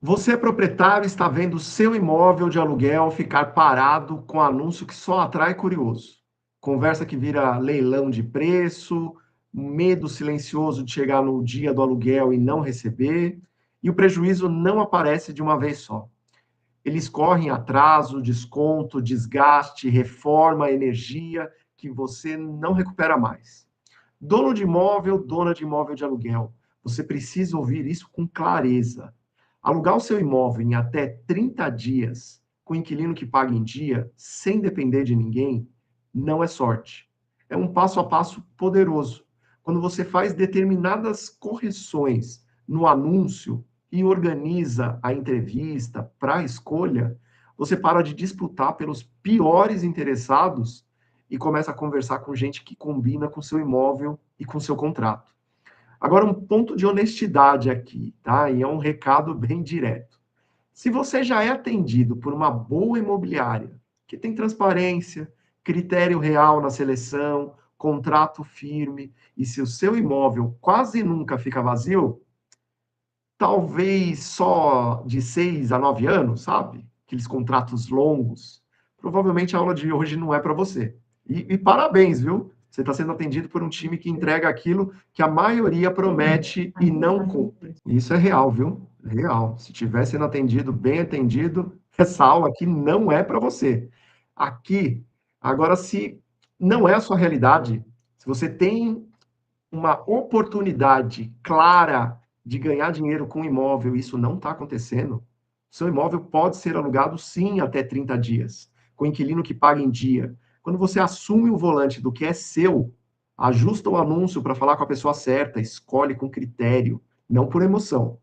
Você é proprietário e está vendo seu imóvel de aluguel ficar parado com anúncio que só atrai curioso. Conversa que vira leilão de preço, medo silencioso de chegar no dia do aluguel e não receber, e o prejuízo não aparece de uma vez só. Eles correm atraso, desconto, desgaste, reforma, energia que você não recupera mais. Dono de imóvel, dona de imóvel de aluguel, você precisa ouvir isso com clareza. Alugar o seu imóvel em até 30 dias, com inquilino que paga em dia, sem depender de ninguém, não é sorte. É um passo a passo poderoso. Quando você faz determinadas correções no anúncio e organiza a entrevista para a escolha, você para de disputar pelos piores interessados e começa a conversar com gente que combina com seu imóvel e com seu contrato. Agora, um ponto de honestidade aqui, tá? E é um recado bem direto. Se você já é atendido por uma boa imobiliária, que tem transparência, critério real na seleção, contrato firme, e se o seu imóvel quase nunca fica vazio, talvez só de 6 a 9 anos, sabe? Aqueles contratos longos. Provavelmente a aula de hoje não é para você. E parabéns, viu? Você está sendo atendido por um time que entrega aquilo que a maioria promete e não cumpre. Isso é real, viu? Real. Se estiver sendo atendido, bem atendido, essa aula aqui não é para você. Aqui, agora, se não é a sua realidade, se você tem uma oportunidade clara de ganhar dinheiro com imóvel, isso não está acontecendo, seu imóvel pode ser alugado sim até 30 dias, com inquilino que paga em dia. Quando você assume o volante do que é seu, ajusta o anúncio para falar com a pessoa certa, escolhe com critério, não por emoção.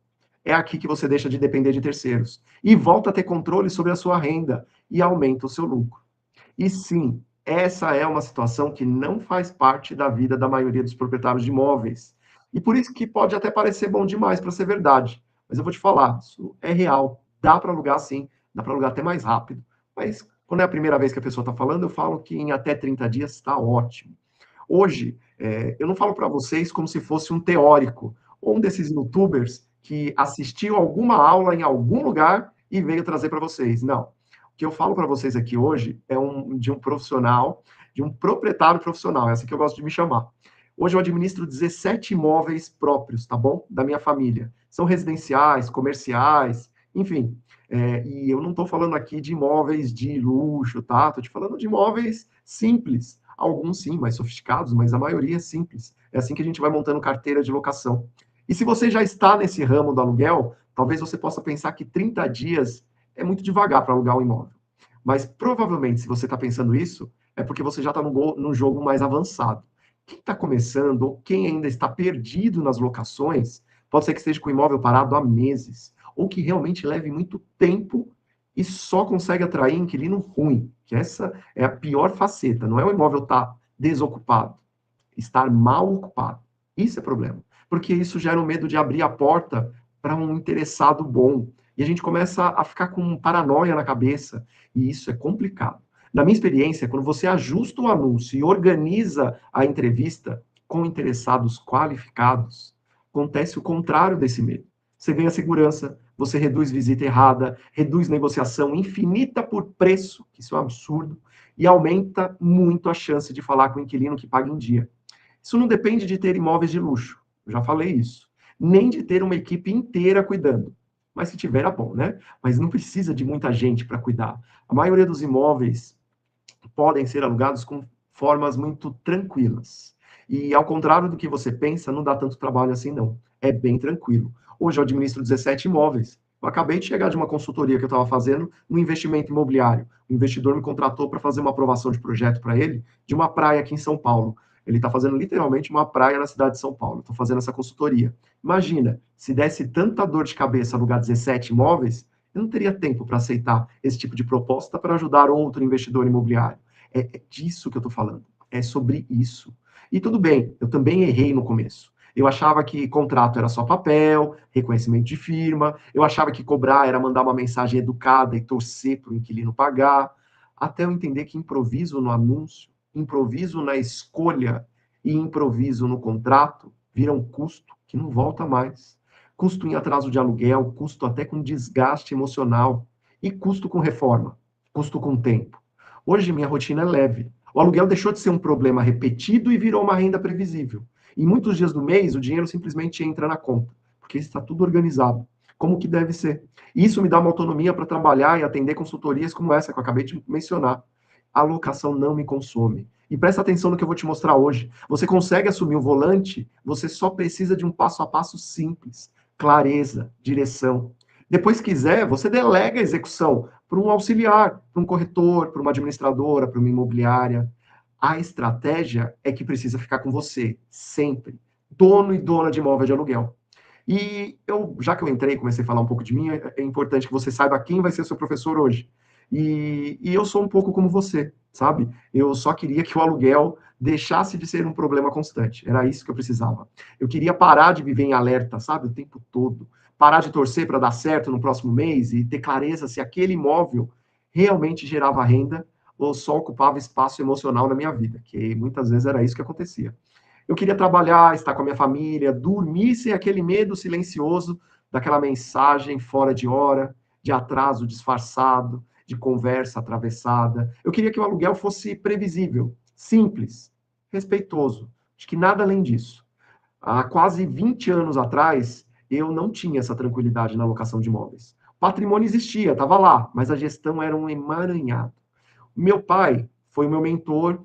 É aqui que você deixa de depender de terceiros e volta a ter controle sobre a sua renda e aumenta o seu lucro. E sim, essa é uma situação que não faz parte da vida da maioria dos proprietários de imóveis. E por isso que pode até parecer bom demais para ser verdade. Mas eu vou te falar, isso é real. Dá para alugar sim, dá para alugar até mais rápido. Mas quando é a primeira vez que a pessoa está falando, eu falo que em até 30 dias está ótimo. Hoje, eu não falo para vocês como se fosse um teórico, ou um desses youtubers que assistiu alguma aula em algum lugar e veio trazer para vocês. Não. O que eu falo para vocês aqui hoje é de um profissional, de um proprietário profissional, é assim que eu gosto de me chamar. Hoje eu administro 17 imóveis próprios, tá bom? Da minha família. São residenciais, comerciais, enfim. E eu não estou falando aqui de imóveis de luxo, tá? Estou te falando de imóveis simples. Alguns sim, mais sofisticados, mas a maioria é simples. É assim que a gente vai montando carteira de locação. E se você já está nesse ramo do aluguel, talvez você possa pensar que 30 dias é muito devagar para alugar um imóvel. Mas provavelmente, se você está pensando isso, é porque você já está no jogo mais avançado. Quem está começando, ou quem ainda está perdido nas locações, pode ser que esteja com o imóvel parado há meses, ou que realmente leve muito tempo e só consegue atrair inquilino ruim, que essa é a pior faceta, não é o imóvel estar desocupado, estar mal ocupado. Isso é problema, porque isso gera o medo de abrir a porta para um interessado bom. E a gente começa a ficar com paranoia na cabeça, e isso é complicado. Na minha experiência, quando você ajusta o anúncio e organiza a entrevista com interessados qualificados, acontece o contrário desse medo. Você ganha segurança, você reduz visita errada, reduz negociação infinita por preço, que isso é um absurdo, e aumenta muito a chance de falar com o inquilino que paga em dia. Isso não depende de ter imóveis de luxo, eu já falei isso, nem de ter uma equipe inteira cuidando. Mas se tiver, é bom, né? Mas não precisa de muita gente para cuidar. A maioria dos imóveis podem ser alugados com formas muito tranquilas. E ao contrário do que você pensa, não dá tanto trabalho assim, não. É bem tranquilo. Hoje eu administro 17 imóveis. Eu acabei de chegar de uma consultoria que eu estava fazendo no investimento imobiliário. O investidor me contratou para fazer uma aprovação de projeto para ele de uma praia aqui em São Paulo. Ele está fazendo literalmente uma praia na cidade de São Paulo. Estou fazendo essa consultoria. Imagina, se desse tanta dor de cabeça alugar 17 imóveis, eu não teria tempo para aceitar esse tipo de proposta para ajudar outro investidor imobiliário. É disso que eu estou falando. É sobre isso. E tudo bem, eu também errei no começo. Eu achava que contrato era só papel, reconhecimento de firma. Eu achava que cobrar era mandar uma mensagem educada e torcer para o inquilino pagar. Até eu entender que improviso no anúncio, improviso na escolha e improviso no contrato vira um custo que não volta mais. custo em atraso de aluguel, custo até com desgaste emocional e custo com reforma, custo com tempo. Hoje minha rotina é leve. O aluguel deixou de ser um problema repetido e virou uma renda previsível. Em muitos dias do mês, o dinheiro simplesmente entra na conta, porque está tudo organizado, como que deve ser. Isso me dá uma autonomia para trabalhar e atender consultorias como essa que eu acabei de mencionar. A locação não me consome. E presta atenção no que eu vou te mostrar hoje. Você consegue assumir o volante, você só precisa de um passo a passo simples, clareza, direção. Depois, se quiser, você delega a execução para um auxiliar, para um corretor, para uma administradora, para uma imobiliária. A estratégia é que precisa ficar com você, sempre. Dono e dona de imóvel de aluguel. E já que eu entrei e comecei a falar um pouco de mim, é importante que você saiba quem vai ser seu professor hoje. E eu sou um pouco como você, sabe? Eu só queria que o aluguel deixasse de ser um problema constante. Era isso que eu precisava. Eu queria parar de viver em alerta, sabe? O tempo todo. Parar de torcer para dar certo no próximo mês e ter clareza se aquele imóvel realmente gerava renda ou só ocupava espaço emocional na minha vida, que muitas vezes era isso que acontecia. Eu queria trabalhar, estar com a minha família, dormir sem aquele medo silencioso daquela mensagem fora de hora, de atraso disfarçado, de conversa atravessada. Eu queria que o aluguel fosse previsível, simples, respeitoso. Acho que nada além disso. Há quase 20 anos atrás, eu não tinha essa tranquilidade na locação de imóveis. O patrimônio existia, estava lá, mas a gestão era um emaranhado. Meu pai foi o meu mentor,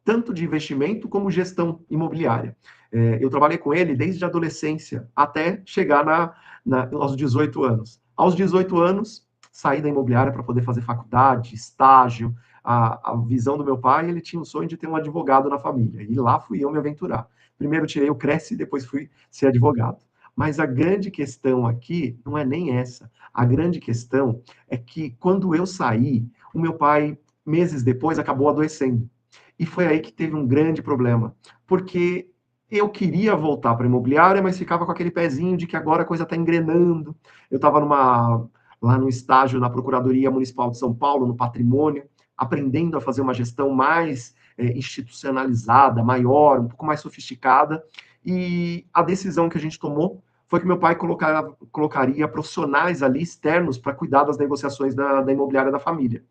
tanto de investimento como gestão imobiliária. Eu trabalhei com ele desde a adolescência até chegar aos 18 anos. Aos 18 anos, saí da imobiliária para poder fazer faculdade, estágio. A visão do meu pai, ele tinha o sonho de ter um advogado na família. E lá fui eu me aventurar. Primeiro tirei o Cresce e depois fui ser advogado. Mas a grande questão aqui não é nem essa. A grande questão é que quando eu saí, o meu pai, meses depois, acabou adoecendo. E foi aí que teve um grande problema, porque eu queria voltar para a imobiliária, mas ficava com aquele pezinho de que agora a coisa está engrenando. Eu estava lá no estágio na Procuradoria Municipal de São Paulo, no patrimônio, aprendendo a fazer uma gestão mais institucionalizada, maior, um pouco mais sofisticada. E a decisão que a gente tomou foi que meu pai colocaria profissionais ali externos para cuidar das negociações da imobiliária da família.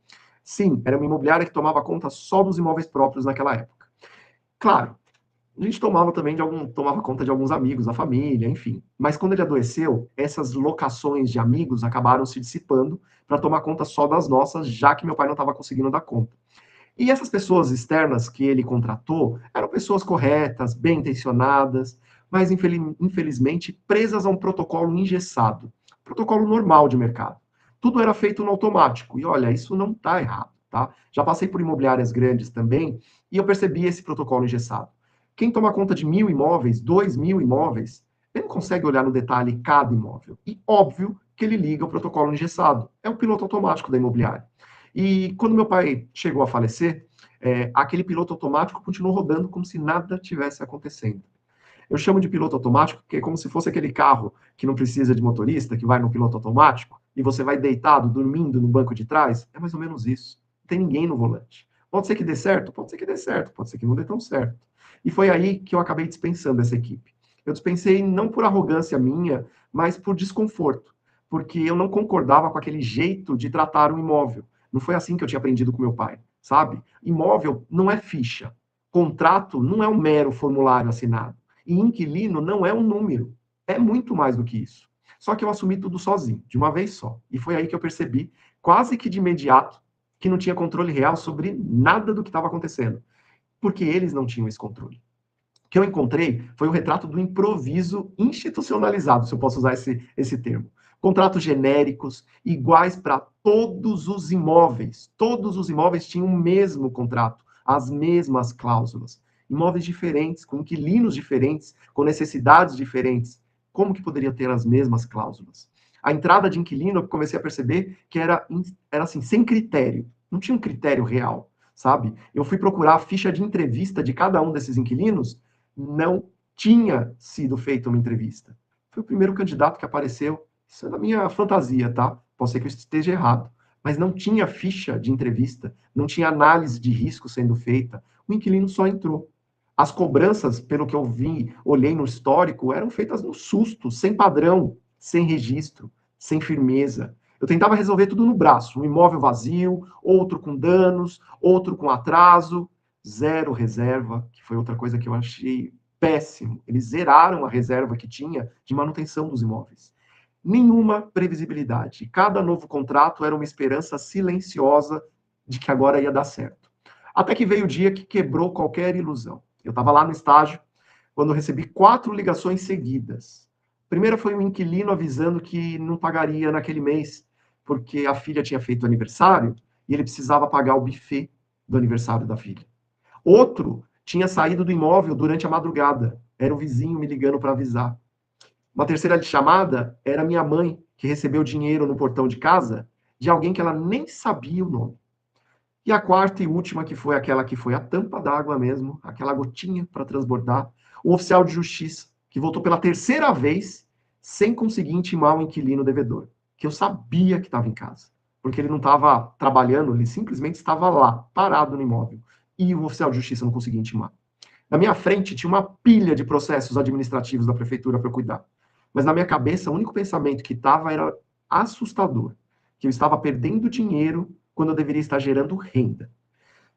Sim, era uma imobiliária que tomava conta só dos imóveis próprios naquela época. Claro, a gente tomava conta de alguns amigos da família, enfim. Mas quando ele adoeceu, essas locações de amigos acabaram se dissipando para tomar conta só das nossas, já que meu pai não estava conseguindo dar conta. E essas pessoas externas que ele contratou eram pessoas corretas, bem intencionadas, mas infelizmente presas a um protocolo engessado, protocolo normal de mercado. Tudo era feito no automático. E olha, isso não está errado, tá? Já passei por imobiliárias grandes também e eu percebi esse protocolo engessado. Quem toma conta de 1.000 imóveis, 2.000 imóveis, ele não consegue olhar no detalhe cada imóvel. E óbvio que ele liga o protocolo engessado. É o piloto automático da imobiliária. E quando meu pai chegou a falecer, aquele piloto automático continuou rodando como se nada tivesse acontecendo. Eu chamo de piloto automático porque é como se fosse aquele carro que não precisa de motorista, que vai no piloto automático, e você vai deitado, dormindo no banco de trás. É mais ou menos isso. Não tem ninguém no volante. Pode ser que dê certo? Pode ser que dê certo. Pode ser que não dê tão certo. E foi aí que eu acabei dispensando essa equipe. Eu dispensei não por arrogância minha, mas por desconforto. Porque eu não concordava com aquele jeito de tratar um imóvel. Não foi assim que eu tinha aprendido com meu pai, sabe? Imóvel não é ficha. Contrato não é um mero formulário assinado. E inquilino não é um número. É muito mais do que isso. Só que eu assumi tudo sozinho, de uma vez só. E foi aí que eu percebi, quase que de imediato, que não tinha controle real sobre nada do que estava acontecendo. Porque eles não tinham esse controle. O que eu encontrei foi o retrato do improviso institucionalizado, se eu posso usar esse termo. Contratos genéricos, iguais para todos os imóveis. Todos os imóveis tinham o mesmo contrato, as mesmas cláusulas. Imóveis diferentes, com inquilinos diferentes, com necessidades diferentes. Como que poderia ter as mesmas cláusulas? A entrada de inquilino, eu comecei a perceber que era assim, sem critério. Não tinha um critério real, sabe? Eu fui procurar a ficha de entrevista de cada um desses inquilinos, não tinha sido feita uma entrevista. Foi o primeiro candidato que apareceu. Isso é da minha fantasia, tá? Pode ser que eu esteja errado. Mas não tinha ficha de entrevista, não tinha análise de risco sendo feita. O inquilino só entrou. As cobranças, pelo que eu vi, olhei no histórico, eram feitas no susto, sem padrão, sem registro, sem firmeza. Eu tentava resolver tudo no braço, um imóvel vazio, outro com danos, outro com atraso, zero reserva, que foi outra coisa que eu achei péssimo. Eles zeraram a reserva que tinha de manutenção dos imóveis. Nenhuma previsibilidade. Cada novo contrato era uma esperança silenciosa de que agora ia dar certo. Até que veio o dia que quebrou qualquer ilusão. Eu estava lá no estágio, quando eu recebi 4 ligações seguidas. A primeira foi um inquilino avisando que não pagaria naquele mês, porque a filha tinha feito aniversário e ele precisava pagar o buffet do aniversário da filha. Outro tinha saído do imóvel durante a madrugada. Era o vizinho me ligando para avisar. Uma terceira chamada era minha mãe, que recebeu dinheiro no portão de casa de alguém que ela nem sabia o nome. E a quarta e última, que foi aquela que foi a tampa d'água mesmo, aquela gotinha para transbordar, o oficial de justiça, que voltou pela terceira vez sem conseguir intimar o inquilino devedor, que eu sabia que estava em casa, porque ele não estava trabalhando, ele simplesmente estava lá, parado no imóvel, e o oficial de justiça não conseguia intimar. Na minha frente tinha uma pilha de processos administrativos da prefeitura para cuidar, mas na minha cabeça o único pensamento que estava era assustador, que eu estava perdendo dinheiro quando eu deveria estar gerando renda.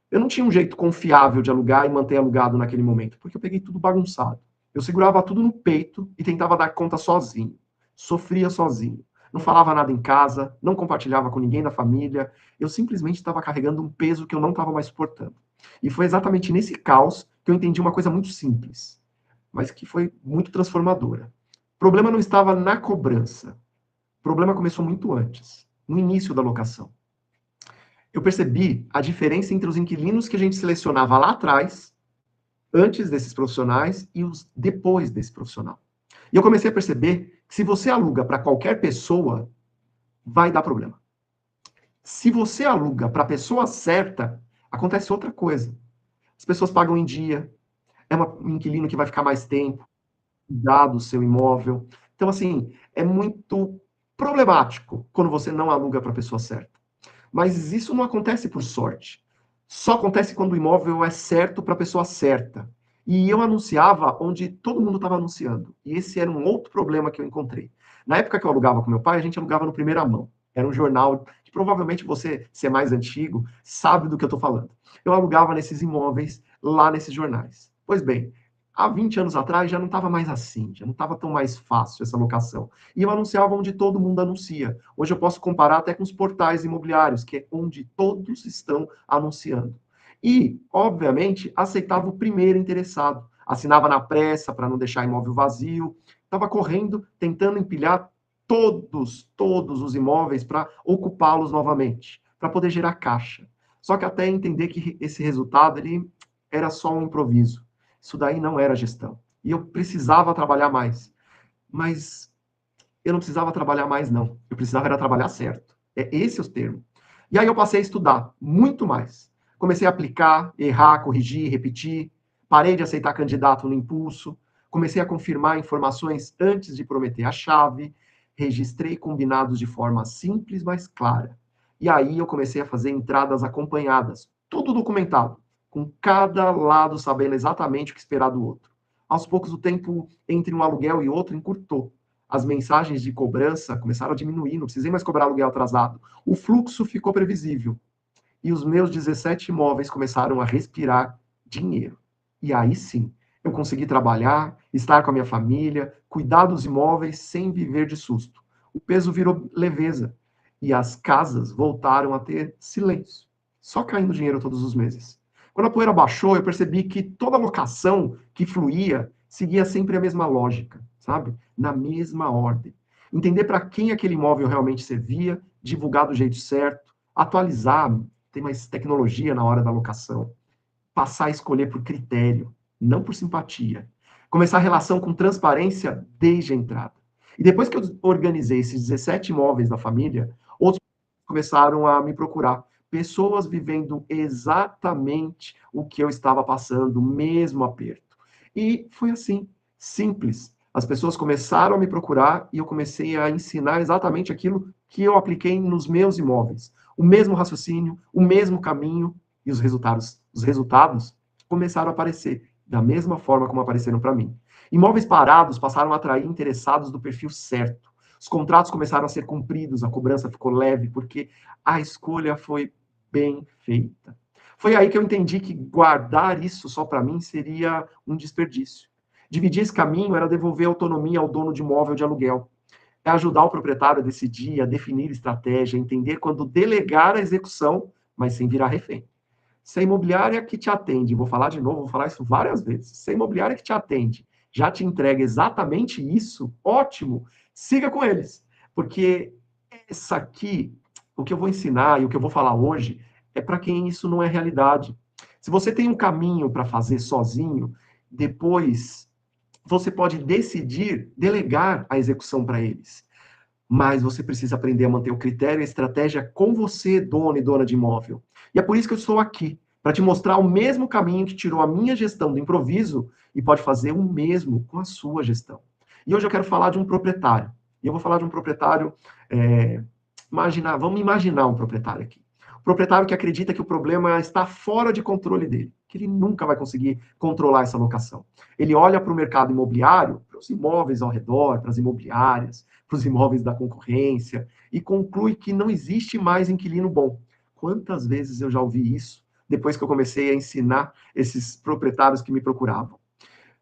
Eu não tinha um jeito confiável de alugar e manter alugado naquele momento, porque eu peguei tudo bagunçado. Eu segurava tudo no peito e tentava dar conta sozinho. Sofria sozinho. Não falava nada em casa, não compartilhava com ninguém da família. Eu simplesmente estava carregando um peso que eu não estava mais suportando. E foi exatamente nesse caos que eu entendi uma coisa muito simples, mas que foi muito transformadora. O problema não estava na cobrança. O problema começou muito antes, no início da locação. Eu percebi a diferença entre os inquilinos que a gente selecionava lá atrás, antes desses profissionais, e os depois desse profissional. E eu comecei a perceber que se você aluga para qualquer pessoa, vai dar problema. Se você aluga para a pessoa certa, acontece outra coisa. As pessoas pagam em dia, é um inquilino que vai ficar mais tempo, cuidar do seu imóvel. Então, assim, é muito problemático quando você não aluga para a pessoa certa. Mas isso não acontece por sorte. Só acontece quando o imóvel é certo para a pessoa certa. E eu anunciava onde todo mundo estava anunciando. E esse era um outro problema que eu encontrei. Na época que eu alugava com meu pai, a gente alugava no Primeira Mão. Era um jornal que provavelmente você, se é mais antigo, sabe do que eu estou falando. Eu alugava nesses imóveis, lá nesses jornais. Pois bem, há 20 anos atrás já não estava mais assim, já não estava tão mais fácil essa locação. E eu anunciava onde todo mundo anuncia. Hoje eu posso comparar até com os portais imobiliários, que é onde todos estão anunciando. E, obviamente, aceitava o primeiro interessado. Assinava na pressa para não deixar imóvel vazio. Estava correndo, tentando empilhar todos os imóveis para ocupá-los novamente, para poder gerar caixa. Só que até entender que esse resultado ele era só um improviso. Isso daí não era gestão. E eu precisava trabalhar mais. Mas eu não precisava trabalhar mais, não. Eu precisava era trabalhar certo. É esse o termo. E aí eu passei a estudar muito mais. Comecei a aplicar, errar, corrigir, repetir. Parei de aceitar candidato no impulso. Comecei a confirmar informações antes de prometer a chave. Registrei combinados de forma simples, mas clara. E aí eu comecei a fazer entradas acompanhadas, tudo documentado, com cada lado sabendo exatamente o que esperar do outro. Aos poucos, o tempo entre um aluguel e outro encurtou. As mensagens de cobrança começaram a diminuir, não precisei mais cobrar aluguel atrasado. O fluxo ficou previsível. E os meus 17 imóveis começaram a respirar dinheiro. E aí sim, eu consegui trabalhar, estar com a minha família, cuidar dos imóveis sem viver de susto. O peso virou leveza e as casas voltaram a ter silêncio, só caindo dinheiro todos os meses. Quando a poeira baixou, eu percebi que toda locação que fluía seguia sempre a mesma lógica, sabe? Na mesma ordem. Entender para quem aquele imóvel realmente servia, divulgar do jeito certo, atualizar, ter mais tecnologia na hora da locação, passar a escolher por critério, não por simpatia. Começar a relação com transparência desde a entrada. E depois que eu organizei esses 17 imóveis da família, outros começaram a me procurar. Pessoas vivendo exatamente o que eu estava passando, o mesmo aperto. E foi assim, simples. As pessoas começaram a me procurar e eu comecei a ensinar exatamente aquilo que eu apliquei nos meus imóveis. O mesmo raciocínio, o mesmo caminho, e os resultados começaram a aparecer da mesma forma como apareceram para mim. Imóveis parados passaram a atrair interessados do perfil certo. Os contratos começaram a ser cumpridos, a cobrança ficou leve, porque a escolha foi bem feita. Foi aí que eu entendi que guardar isso só para mim seria um desperdício. Dividir esse caminho era devolver autonomia ao dono de imóvel de aluguel. É ajudar o proprietário a decidir, a definir estratégia, a entender quando delegar a execução, mas sem virar refém. Se a imobiliária que te atende, vou falar de novo, vou falar isso várias vezes, se a imobiliária que te atende já te entrega exatamente isso, ótimo, siga com eles. Porque essa aqui, o que eu vou ensinar e o que eu vou falar hoje, é para quem isso não é realidade. Se você tem um caminho para fazer sozinho, depois você pode decidir delegar a execução para eles. Mas você precisa aprender a manter o critério e a estratégia com você, dono e dona de imóvel. E é por isso que eu estou aqui, para te mostrar o mesmo caminho que tirou a minha gestão do improviso e pode fazer o mesmo com a sua gestão. E hoje eu quero falar de um proprietário. E eu vou falar de um proprietário. Vamos imaginar um proprietário aqui. Um proprietário que acredita que o problema está fora de controle dele, que ele nunca vai conseguir controlar essa locação. Ele olha para o mercado imobiliário, para os imóveis ao redor, para as imobiliárias, para os imóveis da concorrência, e conclui que não existe mais inquilino bom. Quantas vezes eu já ouvi isso depois que eu comecei a ensinar esses proprietários que me procuravam?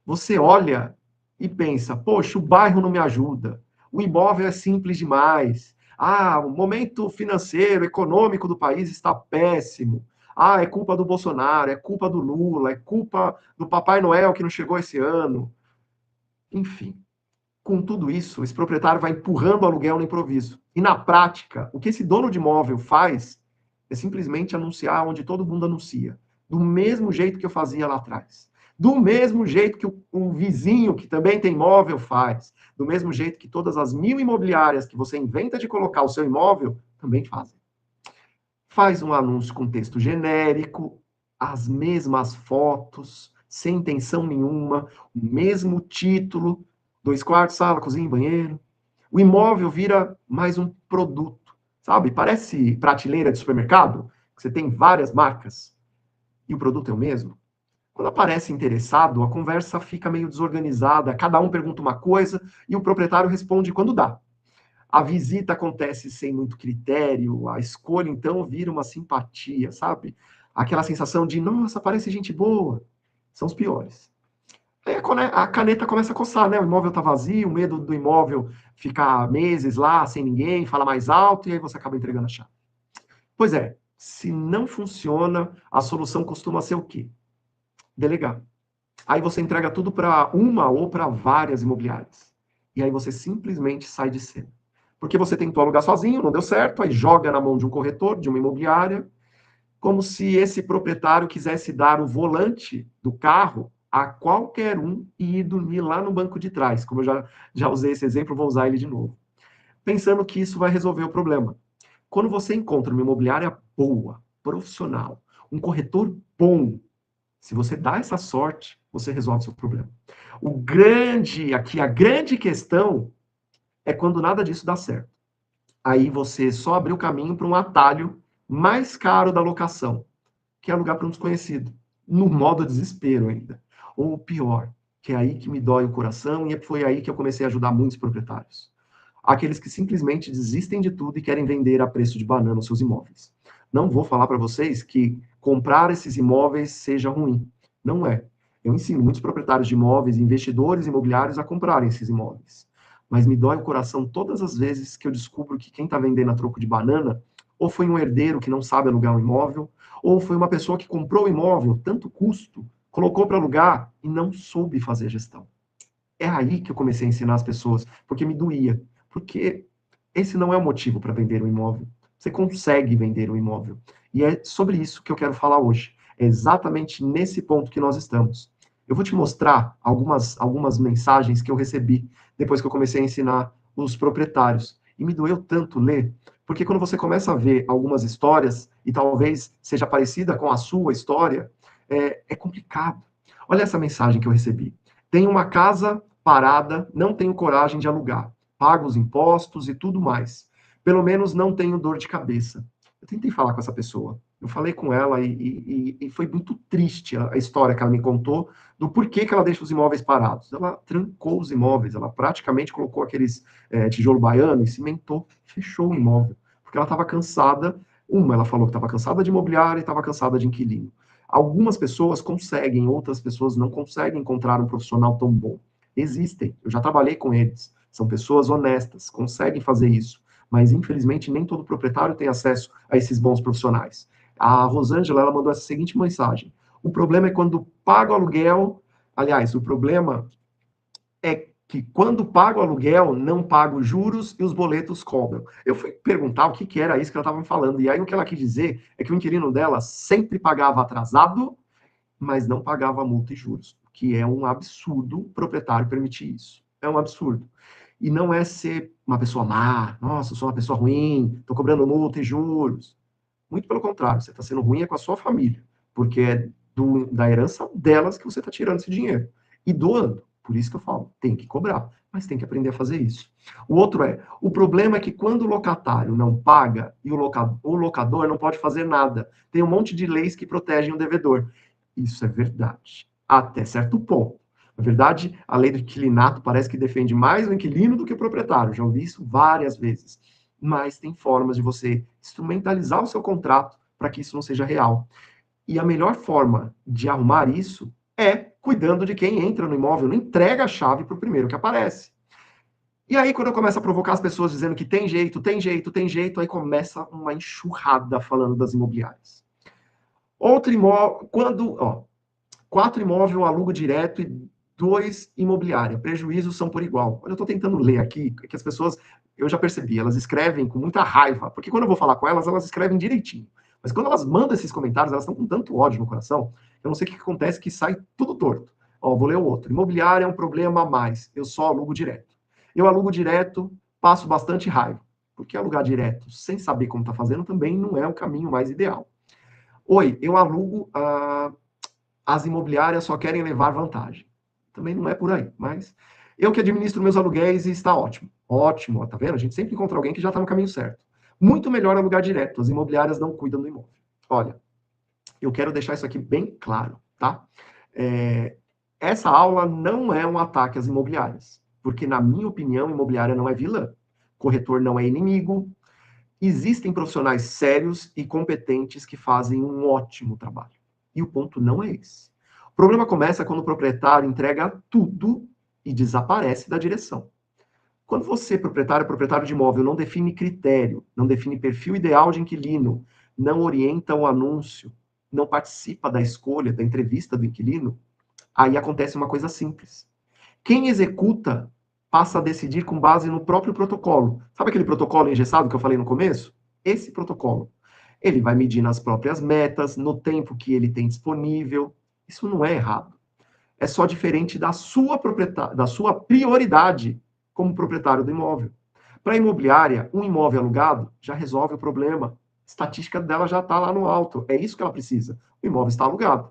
Você olha e pensa, poxa, o bairro não me ajuda, o imóvel é simples demais, o momento financeiro, econômico do país está péssimo, é culpa do Bolsonaro, é culpa do Lula, é culpa do Papai Noel que não chegou esse ano. Enfim, com tudo isso, esse proprietário vai empurrando o aluguel no improviso. E na prática, o que esse dono de imóvel faz é simplesmente anunciar onde todo mundo anuncia. Do mesmo jeito que eu fazia lá atrás. Do mesmo jeito que o vizinho, que também tem imóvel, faz. Do mesmo jeito que todas as 1000 imobiliárias que você inventa de colocar o seu imóvel, também fazem. Faz um anúncio com texto genérico, as mesmas fotos, sem intenção nenhuma, o mesmo título, 2 quartos, sala, cozinha e banheiro. O imóvel vira mais um produto, sabe? Parece prateleira de supermercado, que você tem várias marcas e o produto é o mesmo. Quando aparece interessado, a conversa fica meio desorganizada, cada um pergunta uma coisa e o proprietário responde quando dá. A visita acontece sem muito critério, a escolha então vira uma simpatia, sabe? Aquela sensação de, nossa, parece gente boa. São os piores. Aí a caneta começa a coçar, né? O imóvel está vazio, o medo do imóvel ficar meses lá sem ninguém, fala mais alto, e aí você acaba entregando a chave. Pois é, se não funciona, a solução costuma ser o quê? Delegar. Aí você entrega tudo para uma ou para várias imobiliárias. E aí você simplesmente sai de cena. Porque você tentou alugar sozinho, não deu certo, aí joga na mão de um corretor, de uma imobiliária, como se esse proprietário quisesse dar o volante do carro a qualquer um e ir dormir lá no banco de trás. Como eu já usei esse exemplo, vou usar ele de novo. Pensando que isso vai resolver o problema. Quando você encontra uma imobiliária boa, profissional, um corretor bom, se você dá essa sorte, você resolve seu problema. A grande questão é quando nada disso dá certo. Aí você só abriu caminho para um atalho mais caro da locação, que é alugar para um desconhecido, no modo desespero ainda. Ou pior, que é aí que me dói o coração e foi aí que eu comecei a ajudar muitos proprietários. Aqueles que simplesmente desistem de tudo e querem vender a preço de banana os seus imóveis. Não vou falar para vocês que comprar esses imóveis seja ruim. Não é. Eu ensino muitos proprietários de imóveis, investidores imobiliários a comprarem esses imóveis. Mas me dói o coração todas as vezes que eu descubro que quem está vendendo a troco de banana ou foi um herdeiro que não sabe alugar um imóvel, ou foi uma pessoa que comprou o imóvel, tanto custo, colocou para alugar e não soube fazer a gestão. É aí que eu comecei a ensinar as pessoas, porque me doía. Porque esse não é o motivo para vender um imóvel. Você consegue vender um imóvel. E é sobre isso que eu quero falar hoje. É exatamente nesse ponto que nós estamos. Eu vou te mostrar algumas mensagens que eu recebi depois que eu comecei a ensinar os proprietários. E me doeu tanto ler, porque quando você começa a ver algumas histórias, e talvez seja parecida com a sua história, é complicado. Olha essa mensagem que eu recebi. Tenho uma casa parada, não tenho coragem de alugar. Pago os impostos e tudo mais. Pelo menos não tenho dor de cabeça. Eu tentei falar com essa pessoa. Eu falei com ela e foi muito triste a história que ela me contou do porquê que ela deixa os imóveis parados. Ela trancou os imóveis, ela praticamente colocou aqueles tijolo baiano e cimentou, fechou o imóvel, porque ela estava cansada. Ela falou que estava cansada de imobiliário e estava cansada de inquilino. Algumas pessoas conseguem, outras pessoas não conseguem encontrar um profissional tão bom. Existem, eu já trabalhei com eles, são pessoas honestas, conseguem fazer isso, mas infelizmente nem todo proprietário tem acesso a esses bons profissionais. A Rosângela, ela mandou essa seguinte mensagem: o problema é quando paga o aluguel, aliás, o problema é que quando paga o aluguel, não paga os juros e os boletos cobram. Eu fui perguntar o que era isso que ela estava me falando, e aí o que ela quis dizer é que o inquilino dela sempre pagava atrasado, mas não pagava multa e juros, que é um absurdo o proprietário permitir isso. É um absurdo. E não é ser uma pessoa má, nossa, eu sou uma pessoa ruim, estou cobrando multa e juros. Muito pelo contrário, você está sendo ruim é com a sua família, porque é da herança delas que você está tirando esse dinheiro. E doando. Por isso que eu falo, tem que cobrar, mas tem que aprender a fazer isso. O outro o problema é que quando o locatário não paga e o locador não pode fazer nada, tem um monte de leis que protegem o devedor. Isso é verdade, até certo ponto. Na verdade, a lei do inquilinato parece que defende mais o inquilino do que o proprietário. Já ouvi isso várias vezes. Mas tem formas de você instrumentalizar o seu contrato para que isso não seja real. E a melhor forma de arrumar isso é cuidando de quem entra no imóvel, não entrega a chave para o primeiro que aparece. E aí, quando eu começo a provocar as pessoas dizendo que tem jeito, tem jeito, tem jeito, aí começa uma enxurrada falando das imobiliárias. Outro imóvel, ó, 4 imóveis eu alugo direto e 2 imobiliária. Prejuízos são por igual. Olha, eu estou tentando ler aqui, que as pessoas, eu já percebi, elas escrevem com muita raiva, porque quando eu vou falar com elas, elas escrevem direitinho. Mas quando elas mandam esses comentários, elas estão com tanto ódio no coração, eu não sei o que acontece, que sai tudo torto. Ó, vou ler o outro. Imobiliária é um problema a mais, eu só alugo direto. Eu alugo direto, passo bastante raiva, porque alugar direto sem saber como está fazendo também não é o caminho mais ideal. Oi, eu alugo as imobiliárias só querem levar vantagem. Também não é por aí, mas eu que administro meus aluguéis e está ótimo. Ótimo, tá vendo? A gente sempre encontra alguém que já está no caminho certo. Muito melhor alugar direto, as imobiliárias não cuidam do imóvel. Olha, eu quero deixar isso aqui bem claro, tá? Essa aula não é um ataque às imobiliárias, porque, na minha opinião, imobiliária não é vilã, corretor não é inimigo, existem profissionais sérios e competentes que fazem um ótimo trabalho. E o ponto não é esse. O problema começa quando o proprietário entrega tudo e desaparece da direção. Quando você, proprietário de imóvel, não define critério, não define perfil ideal de inquilino, não orienta o anúncio, não participa da escolha, da entrevista do inquilino, aí acontece uma coisa simples. Quem executa passa a decidir com base no próprio protocolo. Sabe aquele protocolo engessado que eu falei no começo? Esse protocolo. Ele vai medir nas próprias metas, no tempo que ele tem disponível. Isso não é errado. É só diferente da sua prioridade como proprietário do imóvel. Para a imobiliária, um imóvel alugado já resolve o problema. A estatística dela já está lá no alto. É isso que ela precisa. O imóvel está alugado.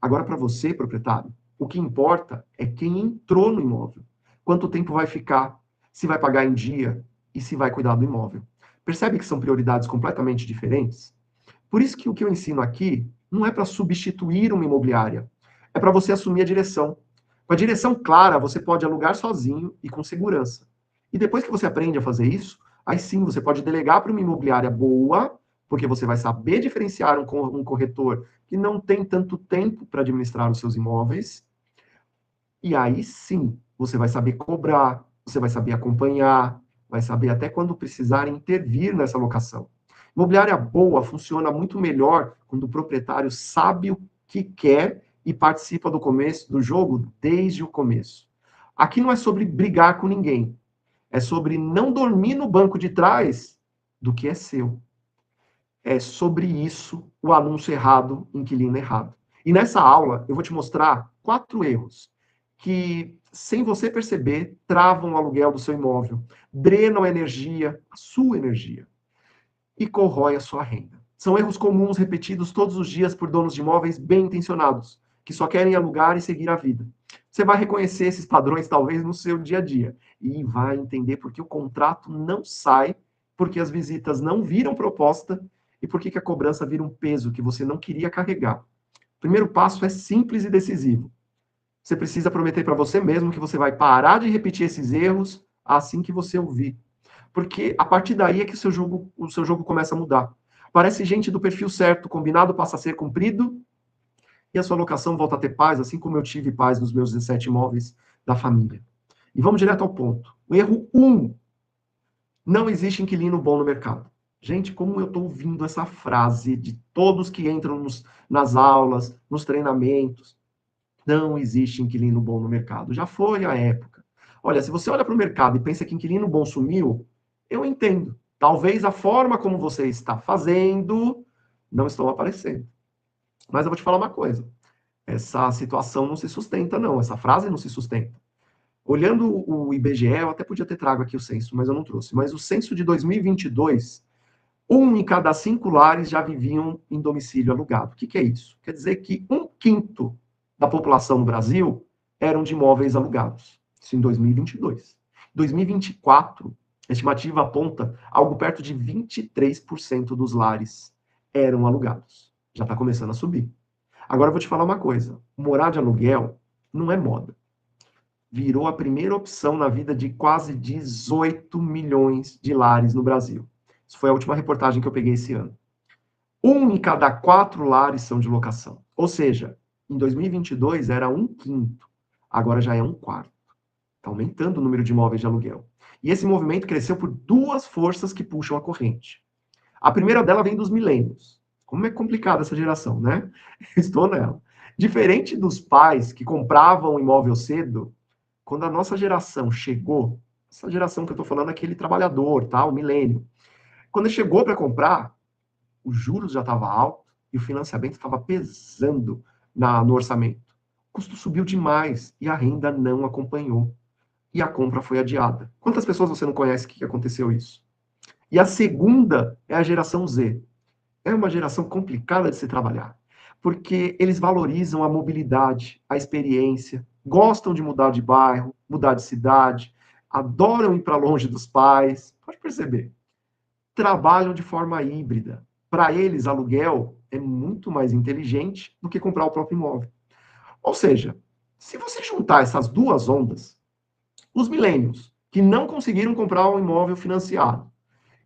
Agora, para você, proprietário, o que importa é quem entrou no imóvel. Quanto tempo vai ficar, se vai pagar em dia e se vai cuidar do imóvel. Percebe que são prioridades completamente diferentes? Por isso que o que eu ensino aqui não é para substituir uma imobiliária, é para você assumir a direção. Com a direção clara, você pode alugar sozinho e com segurança. E depois que você aprende a fazer isso, aí sim você pode delegar para uma imobiliária boa, porque você vai saber diferenciar um corretor que não tem tanto tempo para administrar os seus imóveis. E aí sim, você vai saber cobrar, você vai saber acompanhar, vai saber até quando precisar intervir nessa locação. Imobiliária boa funciona muito melhor quando o proprietário sabe o que quer e participa do começo do jogo desde o começo. Aqui não é sobre brigar com ninguém, é sobre não dormir no banco de trás do que é seu. É sobre isso o anúncio errado, inquilino errado. E nessa aula eu vou te mostrar 4 erros que, sem você perceber, travam o aluguel do seu imóvel, drenam a energia, a sua energia, e corrói a sua renda. São erros comuns repetidos todos os dias por donos de imóveis bem intencionados, que só querem alugar e seguir a vida. Você vai reconhecer esses padrões, talvez, no seu dia a dia, e vai entender por que o contrato não sai, porque as visitas não viram proposta E por que que a cobrança vira um peso que você não queria carregar? O primeiro passo é simples e decisivo. Você precisa prometer para você mesmo que você vai parar de repetir esses erros assim que você ouvir. Porque a partir daí é que o seu jogo começa a mudar. Parece gente do perfil certo, o combinado passa a ser cumprido e a sua locação volta a ter paz, assim como eu tive paz nos meus 17 imóveis da família. E vamos direto ao ponto. O erro 1, não existe inquilino bom no mercado. Gente, como eu estou ouvindo essa frase de todos que entram nas aulas, nos treinamentos, não existe inquilino bom no mercado. Já foi a época. Olha, se você olha para o mercado e pensa que inquilino bom sumiu, eu entendo. Talvez a forma como você está fazendo não estão aparecendo. Mas eu vou te falar uma coisa. Essa situação não se sustenta, não. Essa frase não se sustenta. Olhando o IBGE, eu até podia ter trago aqui o censo, mas eu não trouxe. Mas o censo de 2022, 1 em cada 5 lares já viviam em domicílio alugado. O que que é isso? Quer dizer que 1/5 da população no Brasil eram de imóveis alugados. Isso em 2022. 2024, a estimativa aponta algo perto de 23% dos lares eram alugados. Já está começando a subir. Agora eu vou te falar uma coisa: morar de aluguel não é moda. Virou a primeira opção na vida de quase 18 milhões de lares no Brasil. Isso foi a última reportagem que eu peguei esse ano. 1 em cada 4 lares são de locação. Ou seja, em 2022 era 1/5, agora já é 1/4. Está aumentando o número de imóveis de aluguel. E esse movimento cresceu por duas forças que puxam a corrente. A primeira dela vem dos milênios. Como é complicada essa geração, né? Estou nela. Diferente dos pais que compravam um imóvel cedo, quando a nossa geração chegou, essa geração que eu estou falando é aquele trabalhador, tá? O milênio. Quando ele chegou para comprar, os juros já estavam altos e o financiamento estava pesando no orçamento. O custo subiu demais e a renda não acompanhou. E a compra foi adiada. Quantas pessoas você não conhece que aconteceu isso? E a segunda é a geração Z. É uma geração complicada de se trabalhar, porque eles valorizam a mobilidade, a experiência, gostam de mudar de bairro, mudar de cidade, adoram ir para longe dos pais. Pode perceber. Trabalham de forma híbrida. Para eles, aluguel é muito mais inteligente do que comprar o próprio imóvel. Ou seja, se você juntar essas duas ondas, os milênios, que não conseguiram comprar um imóvel financiado,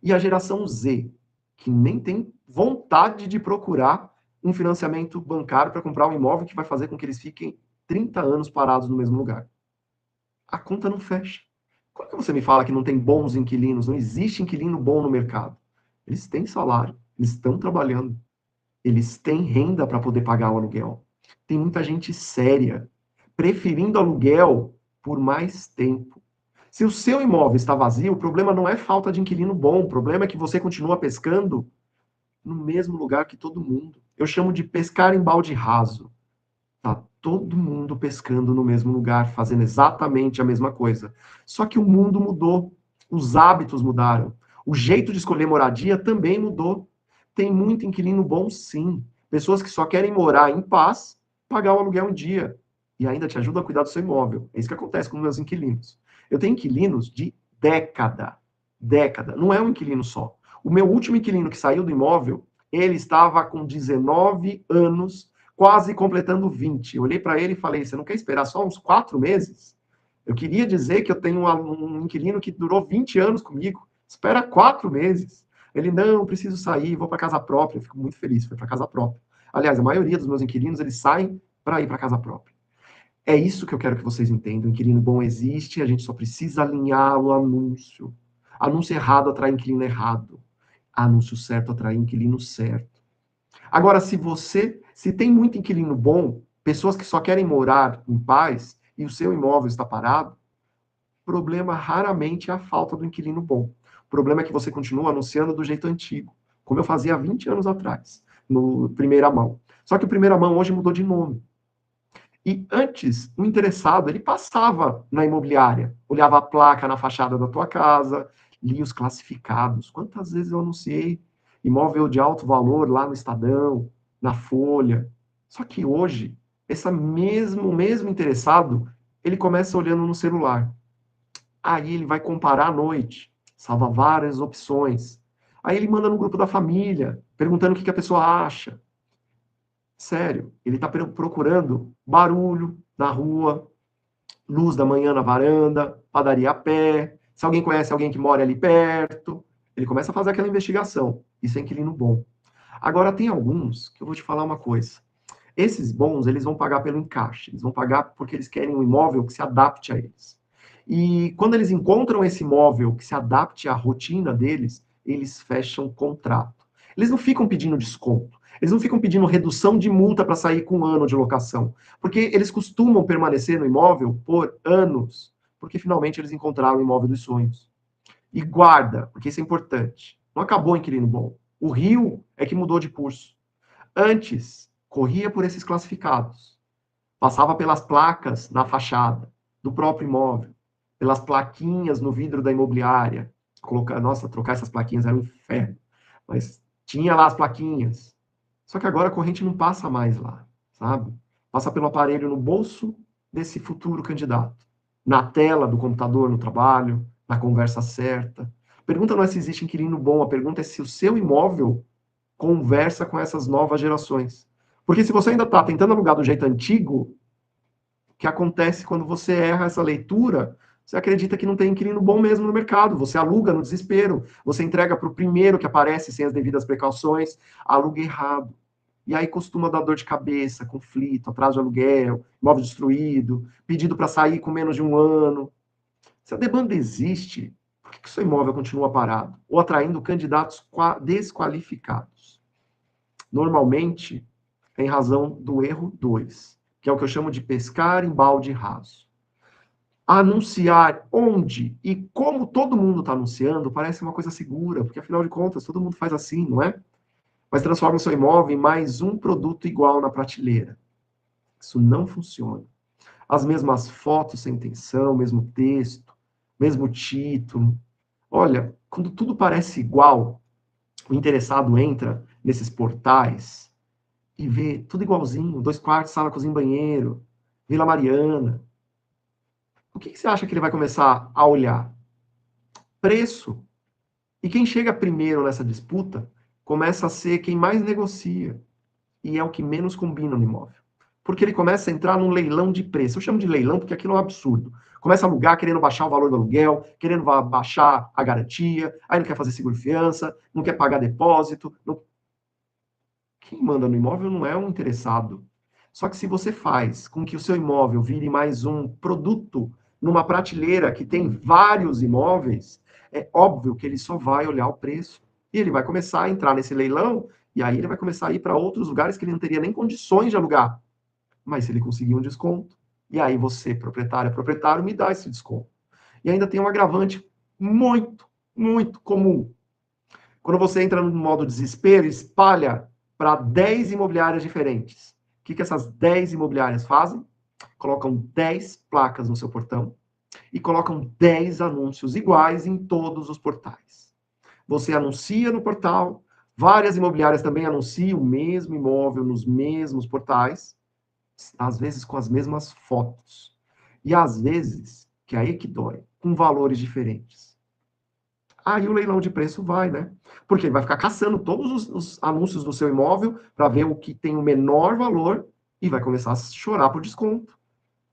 e a geração Z, que nem tem vontade de procurar um financiamento bancário para comprar um imóvel que vai fazer com que eles fiquem 30 anos parados no mesmo lugar. A conta não fecha. Como que você me fala que não tem bons inquilinos? Não existe inquilino bom no mercado. Eles têm salário, eles estão trabalhando, eles têm renda para poder pagar o aluguel. Tem muita gente séria, preferindo aluguel por mais tempo. Se o seu imóvel está vazio, o problema não é falta de inquilino bom, o problema é que você continua pescando no mesmo lugar que todo mundo. Eu chamo de pescar em balde raso. Tá todo mundo pescando no mesmo lugar, fazendo exatamente a mesma coisa. Só que o mundo mudou, os hábitos mudaram, o jeito de escolher moradia também mudou. Tem muito inquilino bom, sim. Pessoas que só querem morar em paz, pagar o aluguel em dia. E ainda te ajuda a cuidar do seu imóvel. É isso que acontece com meus inquilinos. Eu tenho inquilinos de década. Década. Não é um inquilino só. O meu último inquilino que saiu do imóvel, ele estava com 19 anos, quase completando 20. Eu olhei para ele e falei: você não quer esperar só uns 4 meses? Eu queria dizer que eu tenho um inquilino que durou 20 anos comigo. Espera 4 meses. Ele: não, preciso sair, vou para casa própria. Eu fico muito feliz, foi para casa própria. Aliás, a maioria dos meus inquilinos, eles saem para ir para casa própria. É isso que eu quero que vocês entendam. Inquilino bom existe, a gente só precisa alinhar o anúncio. Anúncio errado atrai inquilino errado. Anúncio certo atrai inquilino certo. Agora, se tem muito inquilino bom, pessoas que só querem morar em paz e o seu imóvel está parado, o problema raramente é a falta do inquilino bom. O problema é que você continua anunciando do jeito antigo, como eu fazia há 20 anos atrás, no primeira mão. Só que o primeira mão hoje mudou de nome. E antes, o interessado, ele passava na imobiliária, olhava a placa na fachada da tua casa, lia os classificados. Quantas vezes eu anunciei imóvel de alto valor lá no Estadão, na Folha? Só que hoje, o mesmo interessado, ele começa olhando no celular. Aí ele vai comparar à noite, salva várias opções. Aí ele manda no grupo da família, perguntando o que a pessoa acha. Sério, ele está procurando barulho na rua, luz da manhã na varanda, padaria a pé, se alguém conhece alguém que mora ali perto. Ele começa a fazer aquela investigação. Isso é inquilino bom. Agora, tem alguns que eu vou te falar uma coisa. Esses bons, eles vão pagar pelo encaixe. Eles vão pagar porque eles querem um imóvel que se adapte a eles. E quando eles encontram esse imóvel que se adapte à rotina deles, eles fecham contrato. Eles não ficam pedindo desconto. Eles não ficam pedindo redução de multa para sair com um ano de locação. Porque eles costumam permanecer no imóvel por anos. Porque finalmente eles encontraram o imóvel dos sonhos. E guarda, porque isso é importante. Não acabou o inquilino bom. O Rio é que mudou de curso. Antes, corria por esses classificados. Passava pelas placas na fachada do próprio imóvel, pelas plaquinhas no vidro da imobiliária. Nossa, trocar essas plaquinhas era um inferno. Mas tinha lá as plaquinhas. Só que agora a corrente não passa mais lá, sabe? Passa pelo aparelho no bolso desse futuro candidato. Na tela do computador no trabalho, na conversa certa. A pergunta não é se existe inquilino bom, a pergunta é se o seu imóvel conversa com essas novas gerações. Porque se você ainda está tentando alugar do jeito antigo, o que acontece quando você erra essa leitura, você acredita que não tem inquilino bom mesmo no mercado, você aluga no desespero, você entrega para o primeiro que aparece sem as devidas precauções, aluga errado. E aí costuma dar dor de cabeça, conflito, atraso de aluguel, imóvel destruído, pedido para sair com menos de um ano. Se a demanda existe, por que o seu imóvel continua parado? Ou atraindo candidatos desqualificados? Normalmente, em razão do erro 2, que é o que eu chamo de pescar em balde raso. Anunciar onde e como todo mundo está anunciando parece uma coisa segura, porque afinal de contas todo mundo faz assim, não é? Mas transforma o seu imóvel em mais um produto igual na prateleira. Isso não funciona. As mesmas fotos sem intenção, mesmo texto, mesmo título. Olha, quando tudo parece igual, o interessado entra nesses portais e vê tudo igualzinho, 2 quartos, sala, cozinha, banheiro, Vila Mariana. O que você acha que ele vai começar a olhar? Preço. E quem chega primeiro nessa disputa começa a ser quem mais negocia e é o que menos combina no imóvel. Porque ele começa a entrar num leilão de preço. Eu chamo de leilão porque aquilo é um absurdo. Começa a alugar querendo baixar o valor do aluguel, querendo baixar a garantia, aí não quer fazer seguro-fiança, não quer pagar depósito. Não... Quem manda no imóvel não é um interessado. Só que se você faz com que o seu imóvel vire mais um produto numa prateleira que tem vários imóveis, é óbvio que ele só vai olhar o preço. E ele vai começar a entrar nesse leilão, e aí ele vai começar a ir para outros lugares que ele não teria nem condições de alugar. Mas se ele conseguir um desconto, e aí você, proprietário, me dá esse desconto. E ainda tem um agravante muito, muito comum. Quando você entra no modo desespero, espalha para 10 imobiliárias diferentes. O que essas 10 imobiliárias fazem? Colocam 10 placas no seu portão e colocam 10 anúncios iguais em todos os portais. Você anuncia no portal, várias imobiliárias também anunciam o mesmo imóvel nos mesmos portais, às vezes com as mesmas fotos. E às vezes, que é aí que dói, com valores diferentes. Aí o leilão de preço vai, né? Porque ele vai ficar caçando todos os anúncios do seu imóvel para ver o que tem o menor valor e vai começar a chorar por desconto.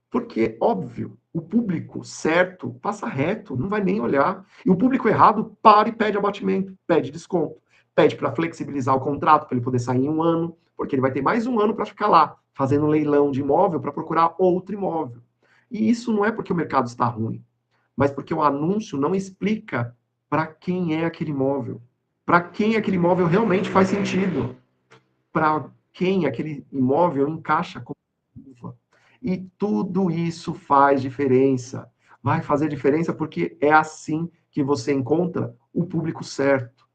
Porque, óbvio, o público certo passa reto, não vai nem olhar. E o público errado para e pede abatimento, pede desconto, pede para flexibilizar o contrato para ele poder sair em um ano, porque ele vai ter mais um ano para ficar lá, fazendo leilão de imóvel para procurar outro imóvel. E isso não é porque o mercado está ruim, mas porque o anúncio não explica para quem é aquele imóvel, para quem aquele imóvel realmente faz sentido, para quem aquele imóvel encaixa como luva. E tudo isso faz diferença. Vai fazer diferença porque é assim que você encontra o público certo.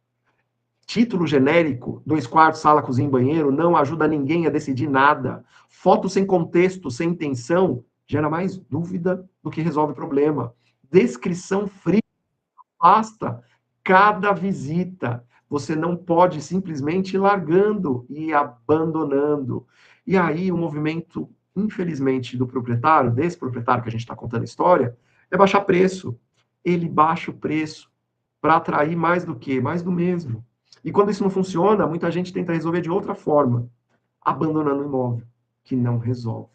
Título genérico, 2 quartos, sala, cozinha e banheiro, não ajuda ninguém a decidir nada. Foto sem contexto, sem intenção, gera mais dúvida do que resolve problema. Descrição fria, basta cada visita. Você não pode simplesmente ir largando e abandonando. E aí o movimento, infelizmente, do proprietário, desse proprietário que a gente está contando a história, é baixar preço. Ele baixa o preço para atrair mais do que? Mais do mesmo. E quando isso não funciona, muita gente tenta resolver de outra forma, abandonando o imóvel, que não resolve.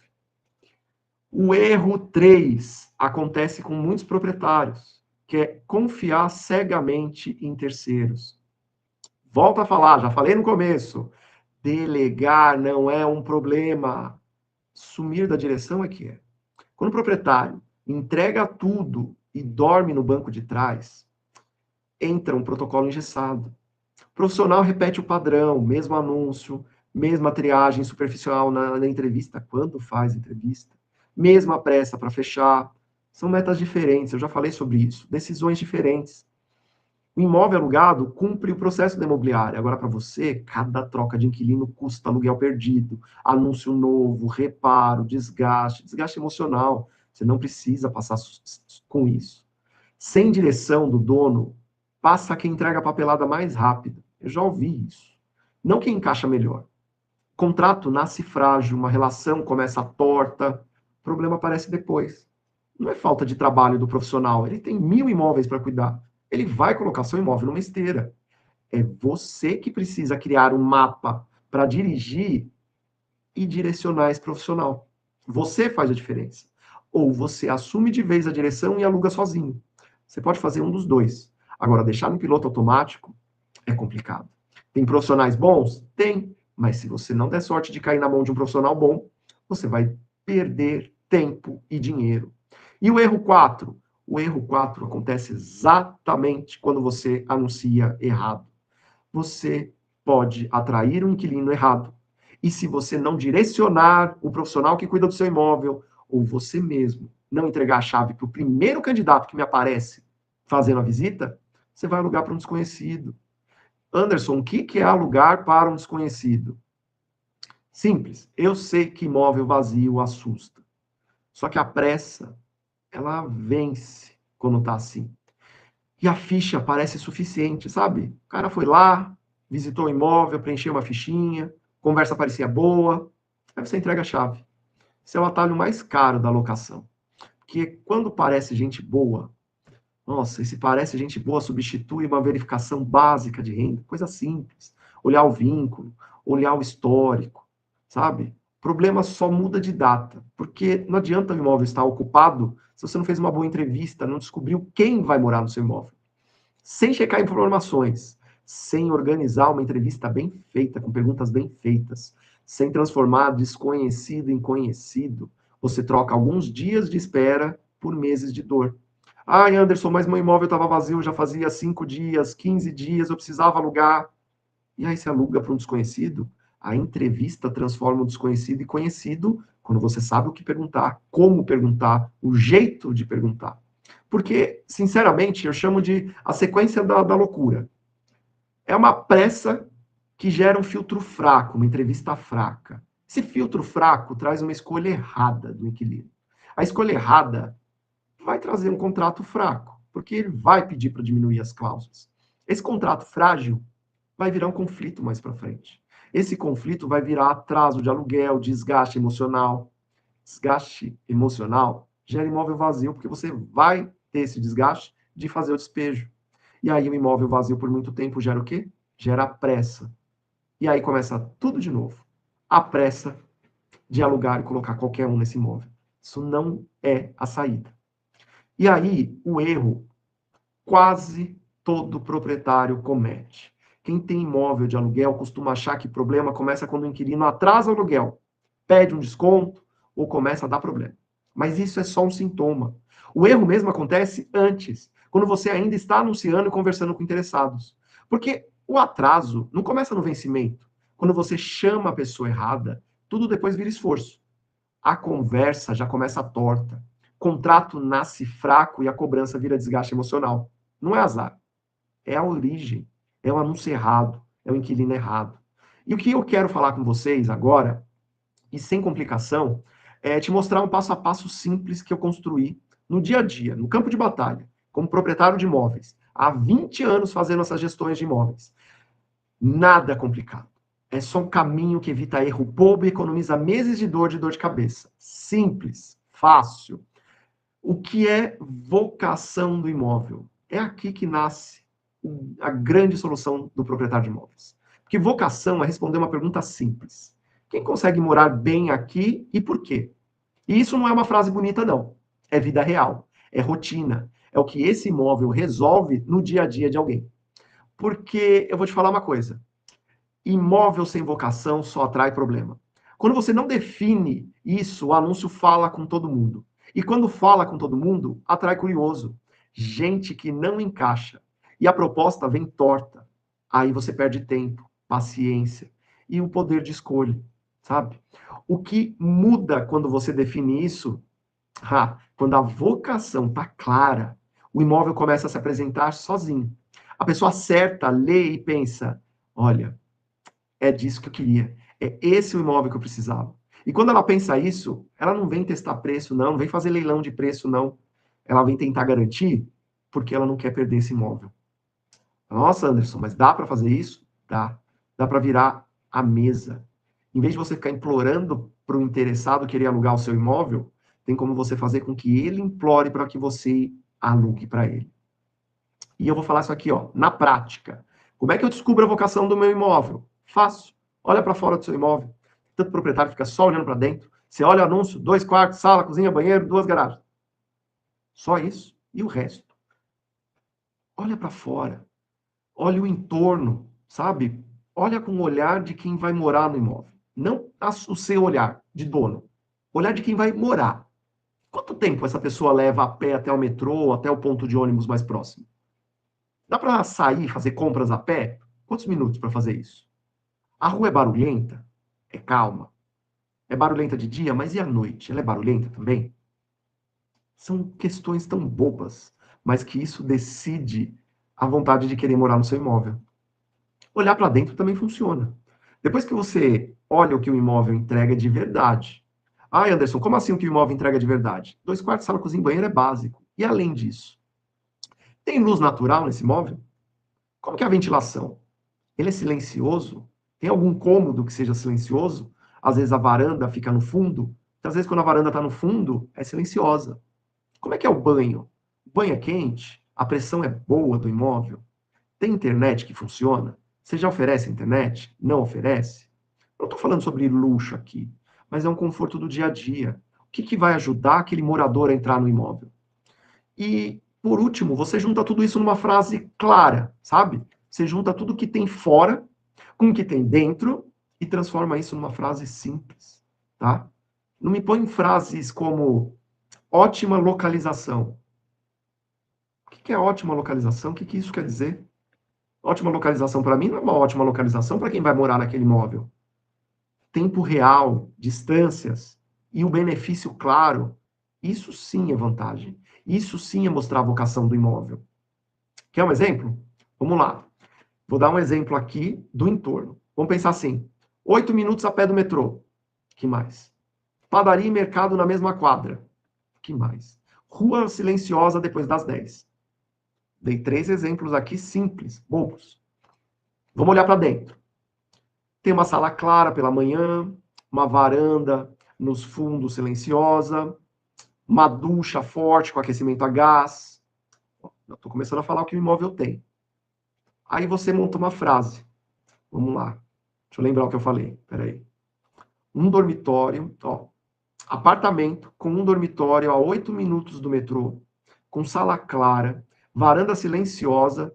O erro 3 acontece com muitos proprietários, que é confiar cegamente em terceiros. Volto a falar, já falei no começo, delegar não é um problema. Sumir da direção é que é. Quando o proprietário entrega tudo e dorme no banco de trás, entra um protocolo engessado. O profissional repete o padrão, mesmo anúncio, mesma triagem superficial na entrevista, quando faz entrevista, mesma pressa para fechar. São metas diferentes, eu já falei sobre isso. Decisões diferentes. O imóvel alugado cumpre o processo da imobiliária. Agora, para você, cada troca de inquilino custa aluguel perdido, anúncio novo, reparo, desgaste emocional. Você não precisa passar com isso. Sem direção do dono, passa quem entrega a papelada mais rápida. Eu já ouvi isso. Não quem encaixa melhor. O contrato nasce frágil, uma relação começa torta, o problema aparece depois. Não é falta de trabalho do profissional, ele tem 1000 imóveis para cuidar. Ele vai colocar seu imóvel numa esteira. É você que precisa criar um mapa para dirigir e direcionar esse profissional. Você faz a diferença. Ou você assume de vez a direção e aluga sozinho. Você pode fazer um dos dois. Agora, deixar no piloto automático é complicado. Tem profissionais bons? Tem. Mas se você não der sorte de cair na mão de um profissional bom, você vai perder tempo e dinheiro. E o erro 4? O erro 4 acontece exatamente quando você anuncia errado. Você pode atrair um inquilino errado. E se você não direcionar o profissional que cuida do seu imóvel, ou você mesmo não entregar a chave para o primeiro candidato que me aparece fazendo a visita, você vai alugar para um desconhecido. Anderson, o que é alugar para um desconhecido? Simples. Eu sei que imóvel vazio assusta. Só que a pressa, ela vence quando tá assim. E a ficha parece suficiente, sabe? O cara foi lá, visitou o imóvel, preencheu uma fichinha, conversa parecia boa, aí você entrega a chave. Esse é o atalho mais caro da locação. Porque quando parece gente boa, nossa, e se parece gente boa, substitui uma verificação básica de renda, coisa simples. Olhar o vínculo, olhar o histórico, sabe? O problema só muda de data, porque não adianta o imóvel estar ocupado se você não fez uma boa entrevista, não descobriu quem vai morar no seu imóvel. Sem checar informações, sem organizar uma entrevista bem feita, com perguntas bem feitas, sem transformar desconhecido em conhecido, você troca alguns dias de espera por meses de dor. Ai, Anderson, mas meu imóvel estava vazio já fazia 5 dias, 15 dias, eu precisava alugar. E aí você aluga para um desconhecido? A entrevista transforma o desconhecido em conhecido quando você sabe o que perguntar, como perguntar, o jeito de perguntar. Porque, sinceramente, eu chamo de a sequência da loucura. É uma pressa que gera um filtro fraco, uma entrevista fraca. Esse filtro fraco traz uma escolha errada do inquilino. A escolha errada vai trazer um contrato fraco, porque ele vai pedir para diminuir as cláusulas. Esse contrato frágil vai virar um conflito mais para frente. Esse conflito vai virar atraso de aluguel, desgaste emocional. Desgaste emocional gera imóvel vazio, porque você vai ter esse desgaste de fazer o despejo. E aí o imóvel vazio por muito tempo gera o quê? Gera pressa. E aí começa tudo de novo. A pressa de alugar e colocar qualquer um nesse imóvel. Isso não é a saída. E aí, o erro quase todo proprietário comete. Quem tem imóvel de aluguel costuma achar que problema começa quando o inquilino atrasa o aluguel, pede um desconto ou começa a dar problema. Mas isso é só um sintoma. O erro mesmo acontece antes, quando você ainda está anunciando e conversando com interessados. Porque o atraso não começa no vencimento. Quando você chama a pessoa errada, tudo depois vira esforço. A conversa já começa torta. Contrato nasce fraco e a cobrança vira desgaste emocional. Não é azar, é a origem, é o anúncio errado, é o inquilino errado. E o que eu quero falar com vocês agora, e sem complicação, é te mostrar um passo a passo simples que eu construí no dia a dia, no campo de batalha, como proprietário de imóveis, há 20 anos fazendo essas gestões de imóveis. Nada complicado. É só um caminho que evita erro bobo e economiza meses de dor de cabeça. Simples, fácil. O que é vocação do imóvel? É aqui que nasce a grande solução do proprietário de imóveis. Porque vocação é responder uma pergunta simples. Quem consegue morar bem aqui e por quê? E isso não é uma frase bonita, não. É vida real, é rotina, é o que esse imóvel resolve no dia a dia de alguém. Porque eu vou te falar uma coisa: imóvel sem vocação só atrai problema. Quando você não define isso, o anúncio fala com todo mundo. E quando fala com todo mundo, atrai curioso. Gente que não encaixa. E a proposta vem torta. Aí você perde tempo, paciência e o poder de escolha, sabe? O que muda quando você define isso, quando a vocação está clara, o imóvel começa a se apresentar sozinho. A pessoa acerta, lê e pensa: olha, é disso que eu queria. É esse o imóvel que eu precisava. E quando ela pensa isso, ela não vem testar preço, não vem fazer leilão de preço, não. Ela vem tentar garantir porque ela não quer perder esse imóvel. Nossa, Anderson, mas dá para fazer isso? Dá. Dá para virar a mesa. Em vez de você ficar implorando para o interessado querer alugar o seu imóvel, tem como você fazer com que ele implore para que você alugue para ele. E eu vou falar isso aqui, ó, na prática. Como é que eu descubro a vocação do meu imóvel? Fácil. Olha para fora do seu imóvel. Tanto o proprietário fica só olhando para dentro. Você olha o anúncio, 2 quartos, sala, cozinha, banheiro, 2 garagens. Só isso. E o resto? Olha para fora. Olha o entorno, sabe? Olha com o olhar de quem vai morar no imóvel. Não o seu olhar de dono. Olhar de quem vai morar. Quanto tempo essa pessoa leva a pé até o metrô, até o ponto de ônibus mais próximo? Dá para sair e fazer compras a pé? Quantos minutos para fazer isso? A rua é barulhenta? É calma. É barulhenta de dia, mas e à noite? Ela é barulhenta também? São questões tão bobas, mas que isso decide a vontade de querer morar no seu imóvel. Olhar para dentro também funciona. Depois que você olha o que o imóvel entrega de verdade. Ah, Anderson, como assim o que o imóvel entrega de verdade? 2 quartos, sala, cozinha e banheiro é básico. E além disso, tem luz natural nesse imóvel? Como que é a ventilação? Ele é silencioso? Tem algum cômodo que seja silencioso? Às vezes a varanda fica no fundo. Às vezes quando a varanda está no fundo, é silenciosa. Como é que é o banho? O banho é quente? A pressão é boa do imóvel? Tem internet que funciona? Você já oferece internet? Não oferece? Não estou falando sobre luxo aqui, mas é um conforto do dia a dia. O que vai ajudar aquele morador a entrar no imóvel? E, por último, você junta tudo isso numa frase clara, sabe? Você junta tudo que tem fora com o que tem dentro e transforma isso numa frase simples, tá? Não me põe frases como ótima localização. O que é ótima localização? O que isso quer dizer? Ótima localização para mim não é uma ótima localização para quem vai morar naquele imóvel. Tempo real, distâncias e o benefício claro, isso sim é vantagem. Isso sim é mostrar a vocação do imóvel. Quer um exemplo? Vamos lá. Vou dar um exemplo aqui do entorno. Vamos pensar assim: 8 minutos a pé do metrô. Que mais? Padaria e mercado na mesma quadra. Que mais? Rua silenciosa depois das 10. Dei 3 exemplos aqui simples, bobos. Vamos olhar para dentro. Tem uma sala clara pela manhã, uma varanda nos fundos silenciosa, uma ducha forte com aquecimento a gás. Estou começando a falar o que o imóvel tem. Aí você monta uma frase. Vamos lá. Deixa eu lembrar o que eu falei. Peraí. Um dormitório, ó. Apartamento com um dormitório a 8 minutos do metrô, com sala clara, varanda silenciosa,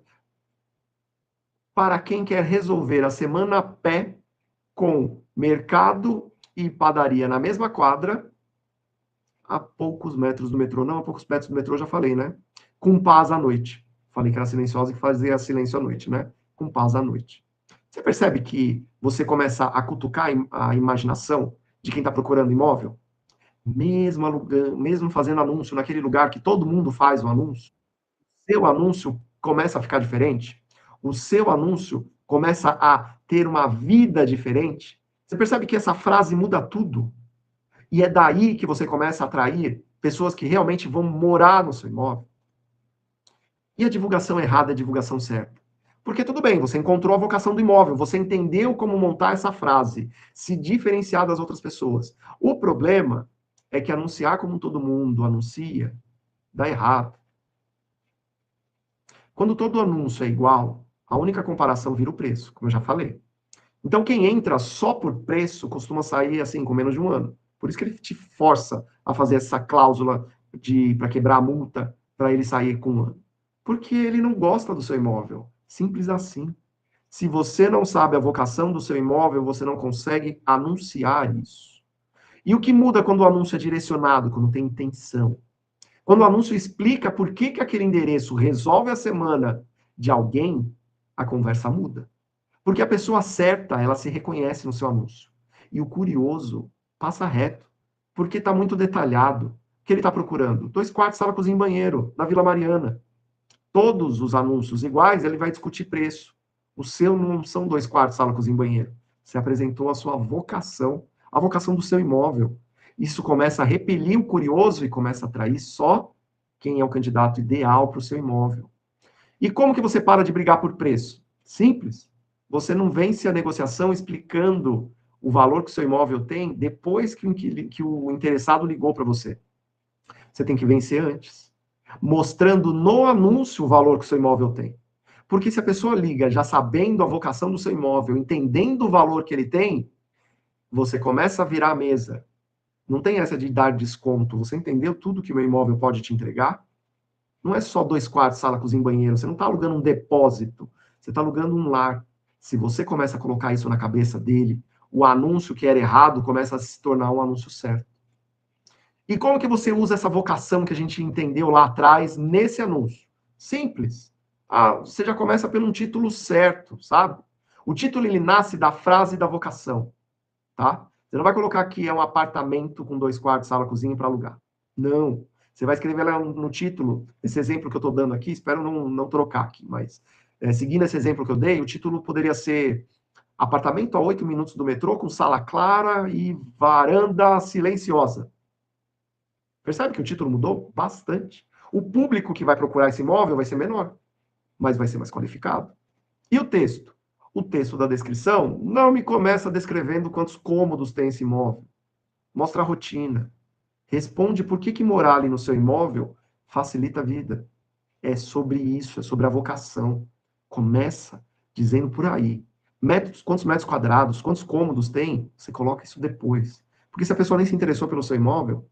para quem quer resolver a semana a pé com mercado e padaria na mesma quadra, a poucos metros do metrô. Não, a poucos metros do metrô já falei, né? Com paz à noite. Falei que era silenciosa e que fazia silêncio à noite, né? Com paz à noite. Você percebe que você começa a cutucar a imaginação de quem está procurando imóvel? Mesmo alugando, mesmo fazendo anúncio naquele lugar que todo mundo faz o anúncio, seu anúncio começa a ficar diferente. O seu anúncio começa a ter uma vida diferente. Você percebe que essa frase muda tudo? E é daí que você começa a atrair pessoas que realmente vão morar no seu imóvel. E a divulgação errada é a divulgação certa. Porque tudo bem, você encontrou a vocação do imóvel, você entendeu como montar essa frase, se diferenciar das outras pessoas. O problema é que anunciar como todo mundo anuncia, dá errado. Quando todo anúncio é igual, a única comparação vira o preço, como eu já falei. Então, quem entra só por preço costuma sair assim com menos de um ano. Por isso que ele te força a fazer essa cláusula para quebrar a multa para ele sair com um ano. Porque ele não gosta do seu imóvel. Simples assim. Se você não sabe a vocação do seu imóvel, você não consegue anunciar isso. E o que muda quando o anúncio é direcionado, quando tem intenção? Quando o anúncio explica por que, que aquele endereço resolve a semana de alguém, a conversa muda. Porque a pessoa certa, ela se reconhece no seu anúncio. E o curioso passa reto, porque está muito detalhado. O que ele está procurando? 2 quartos, sala, cozinha e banheiro, na Vila Mariana. Todos os anúncios iguais, ele vai discutir preço. O seu não são 2 quartos, sala, cozinha e banheiro. Você apresentou a sua vocação, a vocação do seu imóvel. Isso começa a repelir o curioso e começa a atrair só quem é o candidato ideal para o seu imóvel. E como que você para de brigar por preço? Simples. Você não vence a negociação explicando o valor que o seu imóvel tem depois que o interessado ligou para você. Você tem que vencer antes, mostrando no anúncio o valor que o seu imóvel tem. Porque se a pessoa liga já sabendo a vocação do seu imóvel, entendendo o valor que ele tem, você começa a virar a mesa. Não tem essa de dar desconto. Você entendeu tudo que o meu imóvel pode te entregar? Não é só 2 quartos, sala, cozinha e banheiro. Você não está alugando um depósito. Você está alugando um lar. Se você começa a colocar isso na cabeça dele, o anúncio que era errado começa a se tornar um anúncio certo. E como que você usa essa vocação que a gente entendeu lá atrás nesse anúncio? Simples. Você já começa pelo um título certo, sabe? O título ele nasce da frase da vocação, tá? Você não vai colocar aqui é um apartamento com 2 quartos, sala, cozinha para alugar. Não. Você vai escrever lá no título, esse exemplo que eu estou dando aqui, espero não trocar aqui, mas seguindo esse exemplo que eu dei, o título poderia ser apartamento a 8 minutos do metrô, com sala clara e varanda silenciosa. Percebe que o título mudou bastante? O público que vai procurar esse imóvel vai ser menor, mas vai ser mais qualificado. E o texto? O texto da descrição não me começa descrevendo quantos cômodos tem esse imóvel. Mostra a rotina. Responde por que morar ali no seu imóvel facilita a vida. É sobre isso, é sobre a vocação. Começa dizendo por aí. Quantos metros quadrados, quantos cômodos tem? Você coloca isso depois. Porque se a pessoa nem se interessou pelo seu imóvel,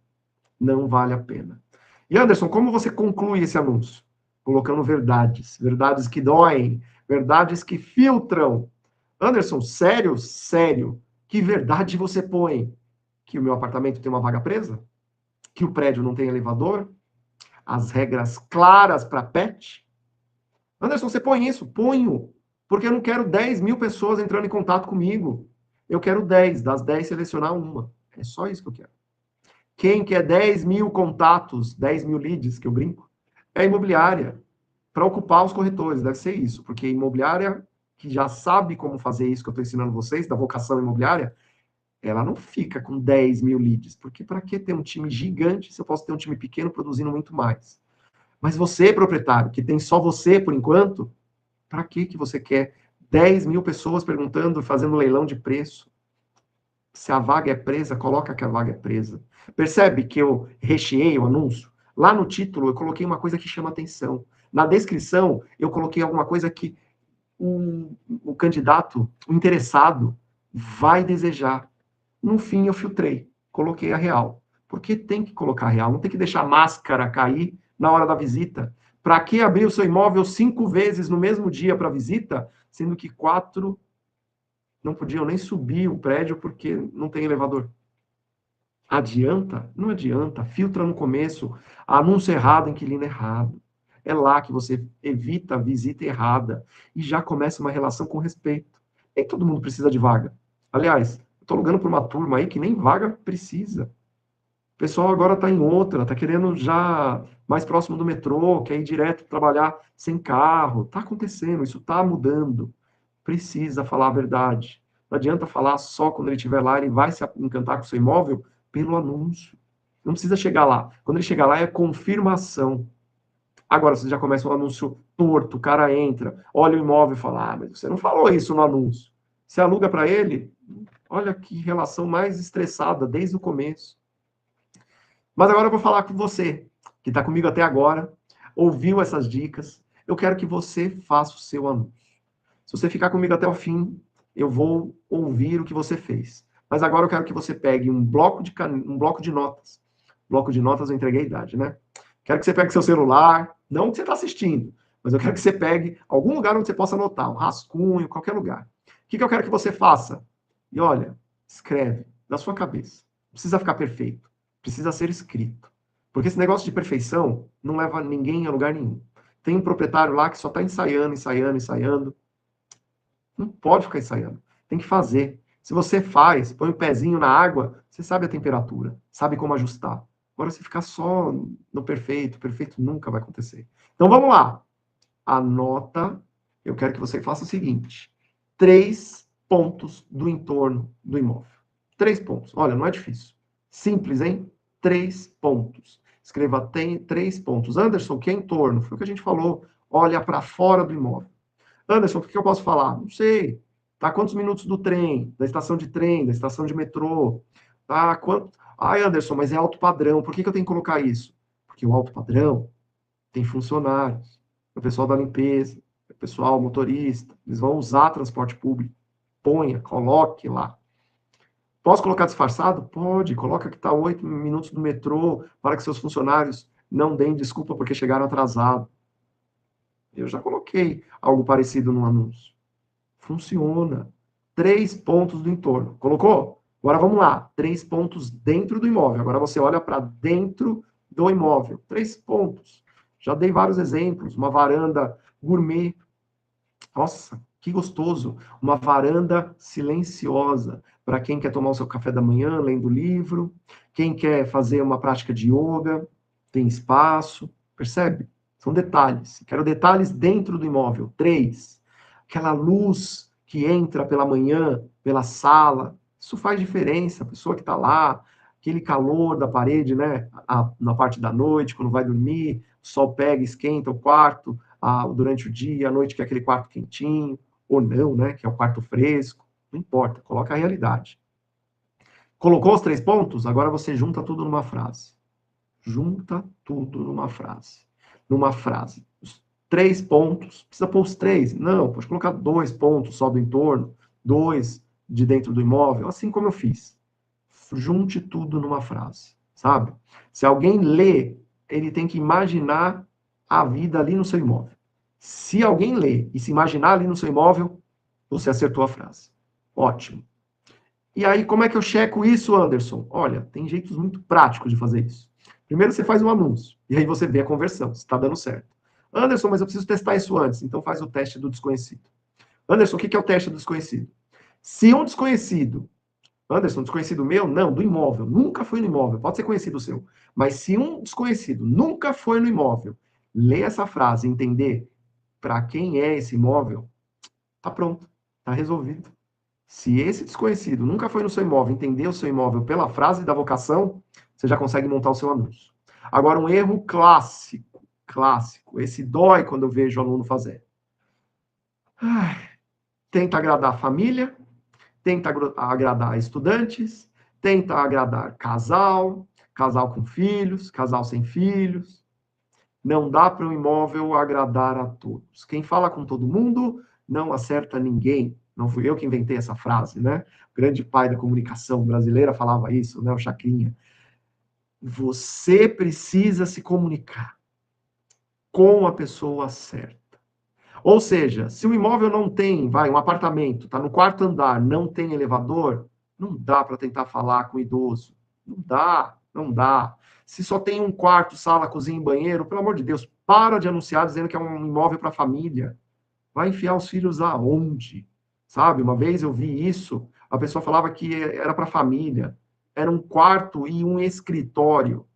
não vale a pena. E Anderson, como você conclui esse anúncio? Colocando verdades. Verdades que doem, verdades que filtram. Anderson, sério? Sério. Que verdade você põe? Que o meu apartamento tem uma vaga presa? Que o prédio não tem elevador? As regras claras para pet? Anderson, você põe isso? Ponho. Porque eu não quero 10 mil pessoas entrando em contato comigo. Eu quero 10. Das 10, selecionar uma. É só isso que eu quero. Quem quer 10 mil contatos, 10 mil leads, que eu brinco, é a imobiliária. Para ocupar os corretores, deve ser isso. Porque imobiliária, que já sabe como fazer isso que eu estou ensinando vocês, da vocação imobiliária, ela não fica com 10 mil leads. Porque para que ter um time gigante se eu posso ter um time pequeno produzindo muito mais? Mas você, proprietário, que tem só você por enquanto, para que você quer 10 mil pessoas perguntando, fazendo leilão de preço? Se a vaga é presa, coloca que a vaga é presa. Percebe que eu recheei o anúncio? Lá no título eu coloquei uma coisa que chama atenção. Na descrição eu coloquei alguma coisa que o candidato, o interessado, vai desejar. No fim eu filtrei, coloquei a real. Porque tem que colocar a real, não tem que deixar a máscara cair na hora da visita. Para que abrir o seu imóvel 5 vezes no mesmo dia para visita, sendo que 4 não podiam nem subir o prédio porque não tem elevador? Adianta? Não adianta. Filtra no começo. Anúncio errado, inquilino errado. É lá que você evita a visita errada e já começa uma relação com respeito. Nem todo mundo precisa de vaga. Aliás, eu estou alugando para uma turma aí que nem vaga precisa. O pessoal agora está em outra, está querendo já mais próximo do metrô, quer ir direto trabalhar sem carro. Está acontecendo, isso está mudando. Precisa falar a verdade. Não adianta falar só quando ele estiver lá, ele vai se encantar com o seu imóvel pelo anúncio. Não precisa chegar lá. Quando ele chegar lá, é confirmação. Agora, você já começa um anúncio torto, o cara entra, olha o imóvel e fala, mas você não falou isso no anúncio. Você aluga para ele? Olha que relação mais estressada desde o começo. Mas agora eu vou falar com você, que está comigo até agora, ouviu essas dicas. eu quero que você faça o seu anúncio. Se você ficar comigo até o fim, eu vou ouvir o que você fez. Mas agora eu quero que você pegue um bloco de notas. Bloco de notas eu entreguei a idade, né? Quero que você pegue seu celular, não que você está assistindo, mas eu quero que você pegue algum lugar onde você possa anotar, um rascunho, qualquer lugar. O que eu quero que você faça? E olha, escreve da sua cabeça. Não precisa ficar perfeito. Precisa ser escrito. Porque esse negócio de perfeição não leva ninguém a lugar nenhum. Tem um proprietário lá que só está ensaiando, ensaiando, ensaiando. Não pode ficar ensaiando. Tem que fazer. Se você faz, põe o pezinho na água, você sabe a temperatura, sabe como ajustar. Agora, se ficar só no perfeito, perfeito nunca vai acontecer. Então, vamos lá. Anota. Eu quero que você faça o seguinte: 3 pontos do entorno do imóvel. 3 pontos. Olha, não é difícil. Simples, hein? 3 pontos. Escreva tem 3 pontos. Anderson, o que é entorno? Foi o que a gente falou. Olha para fora do imóvel. Anderson, o que eu posso falar? Não sei. Tá quantos minutos do trem, da estação de trem, da estação de metrô? Tá quanto? Ai, Anderson, mas é alto padrão. Por que eu tenho que colocar isso? Porque o alto padrão tem funcionários, o pessoal da limpeza, o pessoal motorista, eles vão usar transporte público. Ponha, coloque lá. Posso colocar disfarçado? Pode. Coloca que está 8 minutos do metrô para que seus funcionários não deem desculpa porque chegaram atrasados. Eu já coloquei algo parecido no anúncio. Funciona. 3 pontos do entorno. Colocou? Agora vamos lá. 3 pontos dentro do imóvel. Agora você olha para dentro do imóvel. 3 pontos. Já dei vários exemplos. Uma varanda gourmet. Nossa, que gostoso. Uma varanda silenciosa. Para quem quer tomar o seu café da manhã, lendo livro. Quem quer fazer uma prática de yoga. Tem espaço. Percebe? São detalhes. Quero detalhes dentro do imóvel. 3. Aquela luz que entra pela manhã, pela sala. Isso faz diferença. A pessoa que está lá, aquele calor da parede, né? Na parte da noite, quando vai dormir, o sol pega, esquenta o quarto durante o dia, à noite que é aquele quarto quentinho, ou não, né? Que é o quarto fresco. Não importa, coloca a realidade. Colocou os 3 pontos? Agora você junta tudo numa frase. Junta tudo numa frase. Numa frase. Os 3 pontos. Precisa pôr os 3? Não, pode colocar 2 pontos só do entorno, 2 de dentro do imóvel, assim como eu fiz. Junte tudo numa frase, sabe? Se alguém lê, ele tem que imaginar a vida ali no seu imóvel. Se alguém lê e se imaginar ali no seu imóvel, você acertou a frase. Ótimo. E aí, como é que eu checo isso, Anderson? Olha, tem jeitos muito práticos de fazer isso. Primeiro, você faz um anúncio, e aí você vê a conversão, se está dando certo. Anderson, mas eu preciso testar isso antes, então faz o teste do desconhecido. Anderson, o que é o teste do desconhecido? Se um desconhecido, Anderson, desconhecido meu? Não, do imóvel, nunca foi no imóvel, pode ser conhecido seu, mas se um desconhecido nunca foi no imóvel, ler essa frase, entender para quem é esse imóvel, tá pronto, tá resolvido. Se esse desconhecido nunca foi no seu imóvel, entender o seu imóvel pela frase da vocação, você já consegue montar o seu anúncio. Agora, um erro clássico, esse dói quando eu vejo o aluno fazer. Tenta agradar a família, tenta agradar estudantes, tenta agradar casal, casal com filhos, casal sem filhos. Não dá para um imóvel agradar a todos. Quem fala com todo mundo não acerta ninguém. Não fui eu que inventei essa frase, né? O grande pai da comunicação brasileira falava isso, né? O Chacrinha. Você precisa se comunicar com a pessoa certa. Ou seja, se o imóvel não tem, um apartamento, está no quarto andar, não tem elevador, não dá para tentar falar com o idoso. Não dá, não dá. Se só tem um quarto, sala, cozinha e banheiro, pelo amor de Deus, para de anunciar dizendo que é um imóvel para família. Vai enfiar os filhos aonde? Sabe? Uma vez eu vi isso, a pessoa falava que era para família. Era um quarto e um escritório.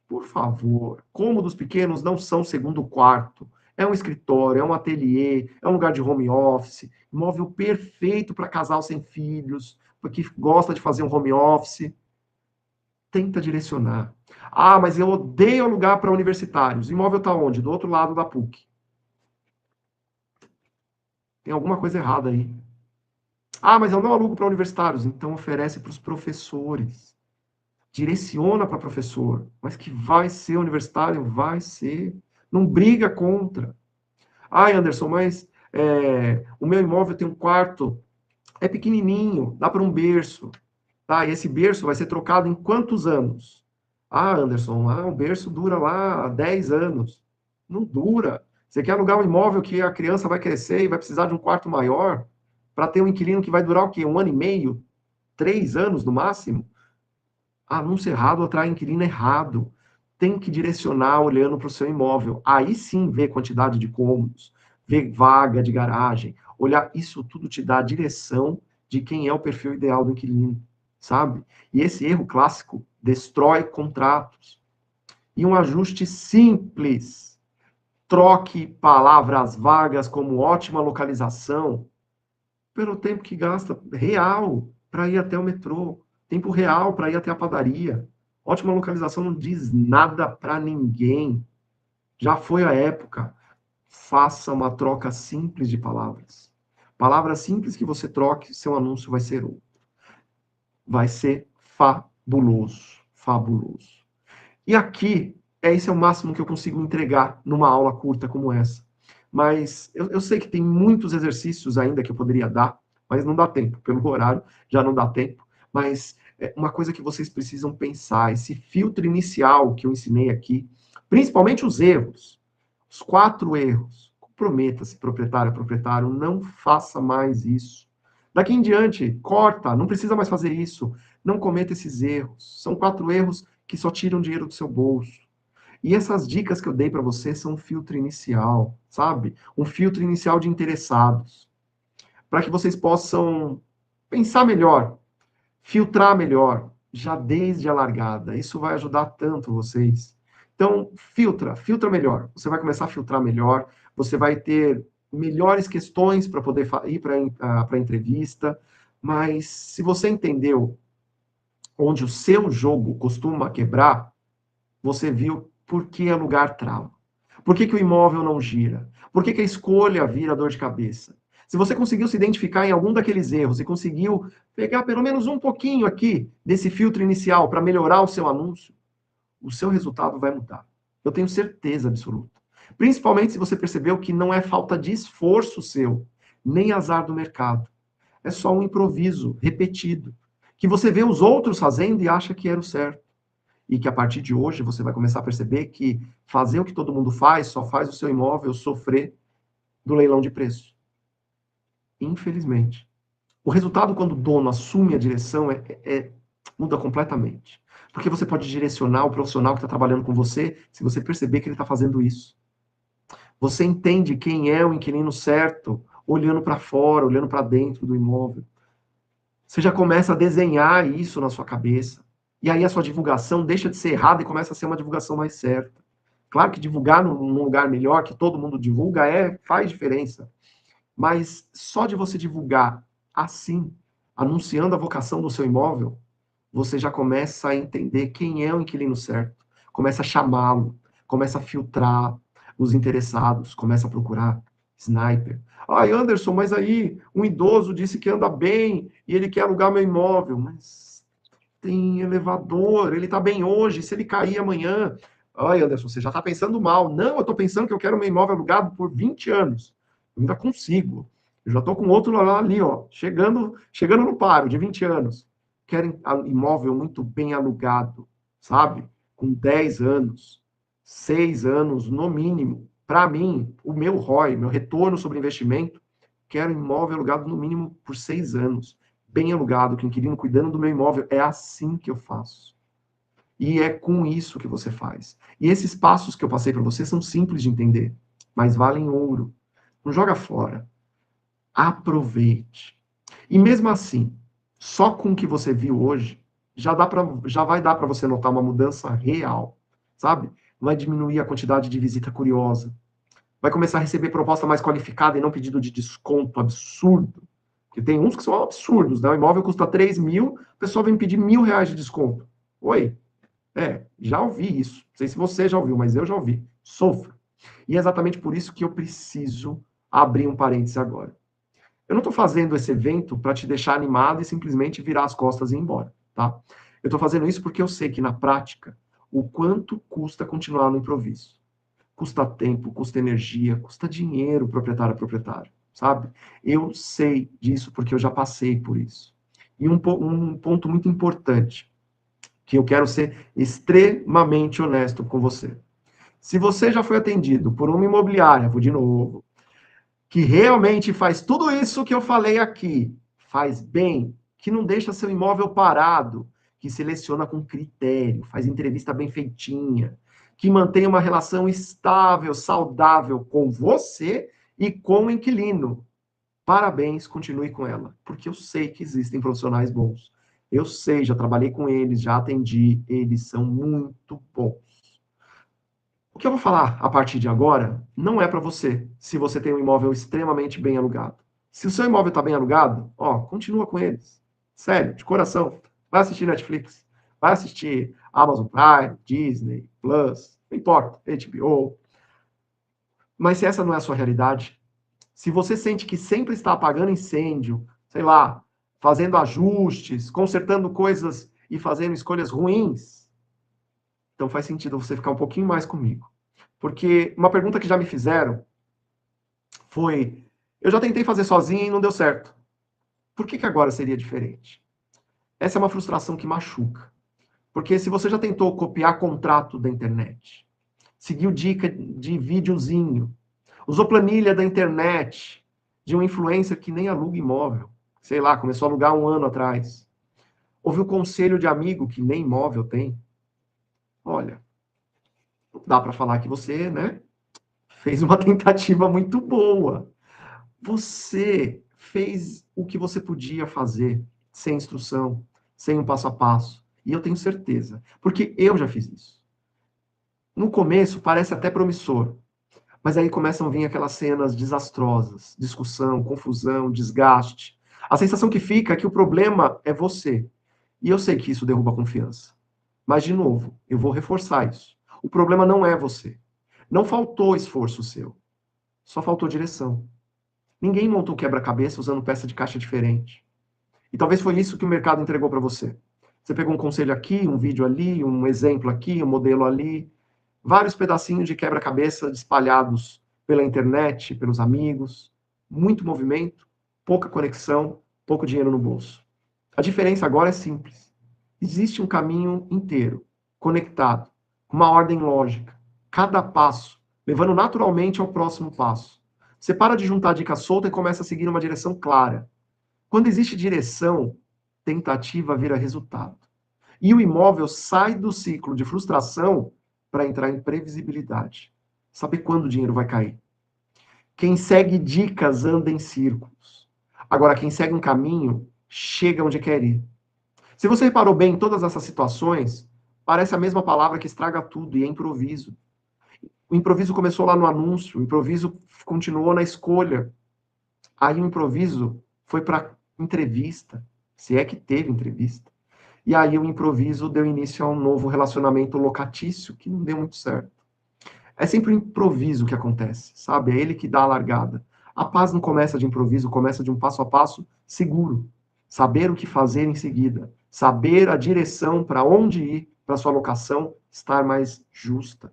Por favor, cômodos pequenos não são segundo quarto. É um escritório, é um ateliê, é um lugar de home office, imóvel perfeito para casal sem filhos, porque gosta de fazer um home office. Tenta direcionar. Ah, mas eu odeio alugar para universitários. O imóvel está onde? Do outro lado da PUC. Tem alguma coisa errada aí. Ah, mas eu não alugo para universitários. Então oferece para os professores. Direciona para professor. Mas que vai ser universitário? Vai ser. Não briga contra. Ai, Anderson, mas o meu imóvel tem um quarto, é pequenininho, dá para um berço, tá? E esse berço vai ser trocado em quantos anos? Ah, Anderson, o berço dura lá 10 anos. Não dura. Você quer alugar um imóvel que a criança vai crescer e vai precisar de um quarto maior para ter um inquilino que vai durar o quê? 1 ano e meio? 3 anos no máximo? Anúncio errado atrai inquilino errado. Tem que direcionar olhando para o seu imóvel. Aí sim ver quantidade de cômodos, ver vaga de garagem, olhar, isso tudo te dá a direção de quem é o perfil ideal do inquilino, sabe? E esse erro clássico destrói contratos. E um ajuste simples. Troque palavras vagas como ótima localização pelo tempo que gasta real para ir até o metrô, tempo real para ir até a padaria. Ótima localização não diz nada para ninguém. Já foi a época. Faça uma troca simples de palavras. Palavras simples que você troque, seu anúncio vai ser outro. Vai ser fabuloso, fabuloso. E aqui, esse é o máximo que eu consigo entregar numa aula curta como essa. Mas eu sei que tem muitos exercícios ainda que eu poderia dar, mas não dá tempo. Pelo horário, já não dá tempo. Mas uma coisa que vocês precisam pensar, esse filtro inicial que eu ensinei aqui, principalmente os erros, os 4 erros. Comprometa-se, proprietário, não faça mais isso. Daqui em diante, corta, não precisa mais fazer isso. Não cometa esses erros. São 4 erros que só tiram dinheiro do seu bolso. E essas dicas que eu dei para você são um filtro inicial, sabe? Um filtro inicial de interessados, para que vocês possam pensar melhor, filtrar melhor, já desde a largada. Isso vai ajudar tanto vocês. Então, filtra melhor. Você vai começar a filtrar melhor, você vai ter melhores questões para poder ir para a entrevista, mas se você entendeu onde o seu jogo costuma quebrar, você viu por que alugar trava. Por que o imóvel não gira? Por que a escolha vira dor de cabeça? Se você conseguiu se identificar em algum daqueles erros e conseguiu pegar pelo menos um pouquinho aqui desse filtro inicial para melhorar o seu anúncio, o seu resultado vai mudar. Eu tenho certeza absoluta. Principalmente se você percebeu que não é falta de esforço seu, nem azar do mercado. É só um improviso repetido, que você vê os outros fazendo e acha que era o certo. E que a partir de hoje você vai começar a perceber que fazer o que todo mundo faz só faz o seu imóvel sofrer do leilão de preço. Infelizmente. O resultado, quando o dono assume a direção, muda completamente. Porque você pode direcionar o profissional que está trabalhando com você, se você perceber que ele está fazendo isso. Você entende quem é o inquilino certo, olhando para fora, olhando para dentro do imóvel. Você já começa a desenhar isso na sua cabeça. E aí a sua divulgação deixa de ser errada e começa a ser uma divulgação mais certa. Claro que divulgar num lugar melhor, que todo mundo divulga, faz diferença. Mas só de você divulgar assim, anunciando a vocação do seu imóvel, você já começa a entender quem é o inquilino certo. Começa a chamá-lo, começa a filtrar os interessados, começa a procurar sniper. Ai, Anderson, mas aí um idoso disse que anda bem e ele quer alugar meu imóvel. Mas tem elevador, ele está bem hoje, se ele cair amanhã. Ai, Anderson, você já está pensando mal. Não, eu estou pensando que eu quero meu imóvel alugado por 20 anos. Eu ainda consigo. Eu já estou com outro lá ali, ó, chegando no paro, de 20 anos. Querem imóvel muito bem alugado, sabe? Com 10 anos, 6 anos no mínimo. Para mim, o meu ROI, meu retorno sobre investimento, quero imóvel alugado no mínimo por 6 anos. Bem alugado, com inquilino cuidando do meu imóvel. É assim que eu faço. E é com isso que você faz. E esses passos que eu passei para você são simples de entender, mas valem ouro. Não joga fora. Aproveite. E mesmo assim, só com o que você viu hoje, já vai dar para você notar uma mudança real, sabe? Vai diminuir a quantidade de visita curiosa. Vai começar a receber proposta mais qualificada e não pedido de desconto absurdo. Porque tem uns que são absurdos, né? O imóvel custa 3 mil, a pessoa vem pedir R$ 1.000 de desconto. Oi? Já ouvi isso. Não sei se você já ouviu, mas eu já ouvi. Sofra. E é exatamente por isso que eu preciso abrir um parêntese agora. Eu não estou fazendo esse evento para te deixar animado e simplesmente virar as costas e ir embora, tá? Eu estou fazendo isso porque eu sei que, na prática, o quanto custa continuar no improviso. custa tempo, custa energia, custa dinheiro, proprietário a proprietário, sabe? Eu sei disso porque eu já passei por isso. E um ponto muito importante, que eu quero ser extremamente honesto com você. Se você já foi atendido por uma imobiliária, vou de novo, que realmente faz tudo isso que eu falei aqui, faz bem, que não deixa seu imóvel parado, que seleciona com critério, faz entrevista bem feitinha, que mantém uma relação estável, saudável com você e com o inquilino. Parabéns, continue com ela, porque eu sei que existem profissionais bons. Eu sei, já trabalhei com eles, já atendi, eles são muito bons. O que eu vou falar a partir de agora não é para você, se você tem um imóvel extremamente bem alugado. Se o seu imóvel está bem alugado, ó, continua com eles. Sério, de coração. Vai assistir Netflix, vai assistir Amazon Prime, Disney, Plus, não importa, HBO. Mas se essa não é a sua realidade, se você sente que sempre está apagando incêndio, sei lá, fazendo ajustes, consertando coisas e fazendo escolhas ruins, então faz sentido você ficar um pouquinho mais comigo. Porque uma pergunta que já me fizeram foi: eu já tentei fazer sozinho e não deu certo. Por que agora seria diferente? Essa é uma frustração que machuca. Porque se você já tentou copiar contrato da internet, seguiu dica de videozinho, usou planilha da internet de um influencer que nem aluga imóvel, sei lá, começou a alugar um ano atrás, ouviu conselho de amigo que nem imóvel tem, olha, dá para falar que você, né, fez uma tentativa muito boa. Você fez o que você podia fazer, sem instrução, sem um passo a passo. E eu tenho certeza, porque eu já fiz isso. No começo parece até promissor, mas aí começam a vir aquelas cenas desastrosas, discussão, confusão, desgaste. A sensação que fica é que o problema é você. E eu sei que isso derruba a confiança. Mas, de novo, eu vou reforçar isso. O problema não é você. Não faltou esforço seu. Só faltou direção. Ninguém montou quebra-cabeça usando peça de caixa diferente. E talvez foi isso que o mercado entregou para você. Você pegou um conselho aqui, um vídeo ali, um exemplo aqui, um modelo ali, vários pedacinhos de quebra-cabeça espalhados pela internet, pelos amigos, muito movimento, pouca conexão, pouco dinheiro no bolso. A diferença agora é simples. Existe um caminho inteiro, conectado, com uma ordem lógica, cada passo, levando naturalmente ao próximo passo. Você para de juntar dica solta e começa a seguir uma direção clara. Quando existe direção, tentativa vira resultado. E o imóvel sai do ciclo de frustração para entrar em previsibilidade. Saber quando o dinheiro vai cair. Quem segue dicas anda em círculos. Agora, quem segue um caminho, chega onde quer ir. Se você reparou bem em todas essas situações, parece a mesma palavra que estraga tudo, e é improviso. O improviso começou lá no anúncio, o improviso continuou na escolha. Aí o improviso foi para entrevista, se é que teve entrevista. E aí o improviso deu início a um novo relacionamento locatício que não deu muito certo. É sempre o improviso que acontece, sabe? É ele que dá a largada. A paz não começa de improviso, começa de um passo a passo seguro. Saber o que fazer em seguida. Saber a direção para onde ir para sua locação estar mais justa.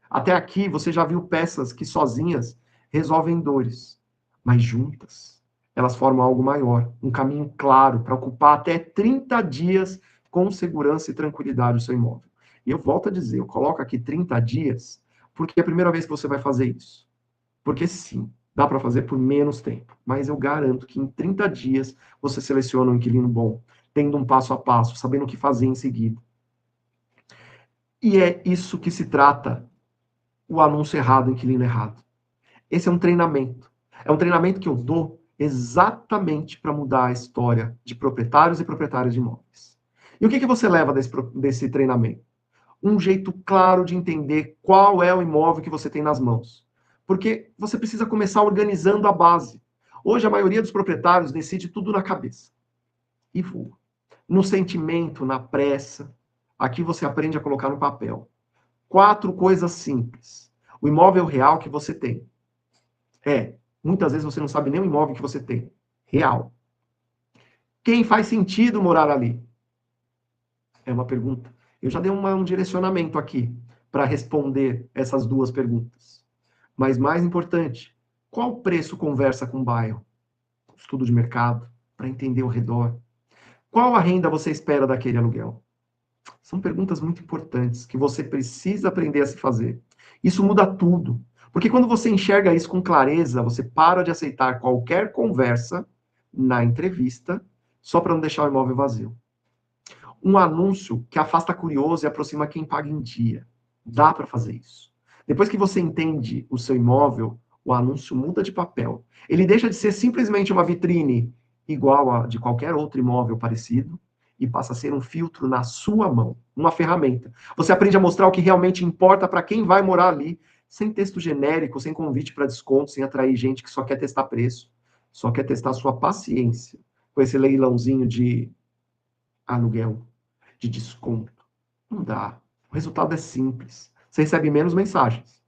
Até aqui você já viu peças que sozinhas resolvem dores, mas juntas elas formam algo maior, um caminho claro para ocupar até 30 dias com segurança e tranquilidade o seu imóvel. E eu volto a dizer, eu coloco aqui 30 dias porque é a primeira vez que você vai fazer isso. Porque sim, dá para fazer por menos tempo, mas eu garanto que em 30 dias você seleciona um inquilino bom, tendo um passo a passo, sabendo o que fazer em seguida. E é isso que se trata o anúncio errado, o inquilino errado. Esse é um treinamento. É um treinamento que eu dou exatamente para mudar a história de proprietários e proprietárias de imóveis. E o que você leva desse treinamento? Um jeito claro de entender qual é o imóvel que você tem nas mãos. Porque você precisa começar organizando a base. Hoje, a maioria dos proprietários decide tudo na cabeça e voa. No sentimento, na pressa. Aqui você aprende a colocar no papel. 4 coisas simples. O imóvel real que você tem. Muitas vezes você não sabe nem o imóvel que você tem. Real. Quem faz sentido morar ali? É uma pergunta. Eu já dei um direcionamento aqui. para responder essas duas perguntas. Mas mais importante, qual preço conversa com o bairro? Estudo de mercado, para entender o redor. Qual a renda você espera daquele aluguel? São perguntas muito importantes que você precisa aprender a se fazer. Isso muda tudo. Porque quando você enxerga isso com clareza, você para de aceitar qualquer conversa na entrevista só para não deixar o imóvel vazio. Um anúncio que afasta curioso e aproxima quem paga em dia. Dá para fazer isso. Depois que você entende o seu imóvel, o anúncio muda de papel. Ele deixa de ser simplesmente uma vitrine igual a de qualquer outro imóvel parecido e passa a ser um filtro na sua mão, uma ferramenta. Você aprende a mostrar o que realmente importa para quem vai morar ali, sem texto genérico, sem convite para desconto, sem atrair gente que só quer testar preço, só quer testar sua paciência com esse leilãozinho de aluguel, de desconto. Não dá. O resultado é simples. Você recebe menos mensagens.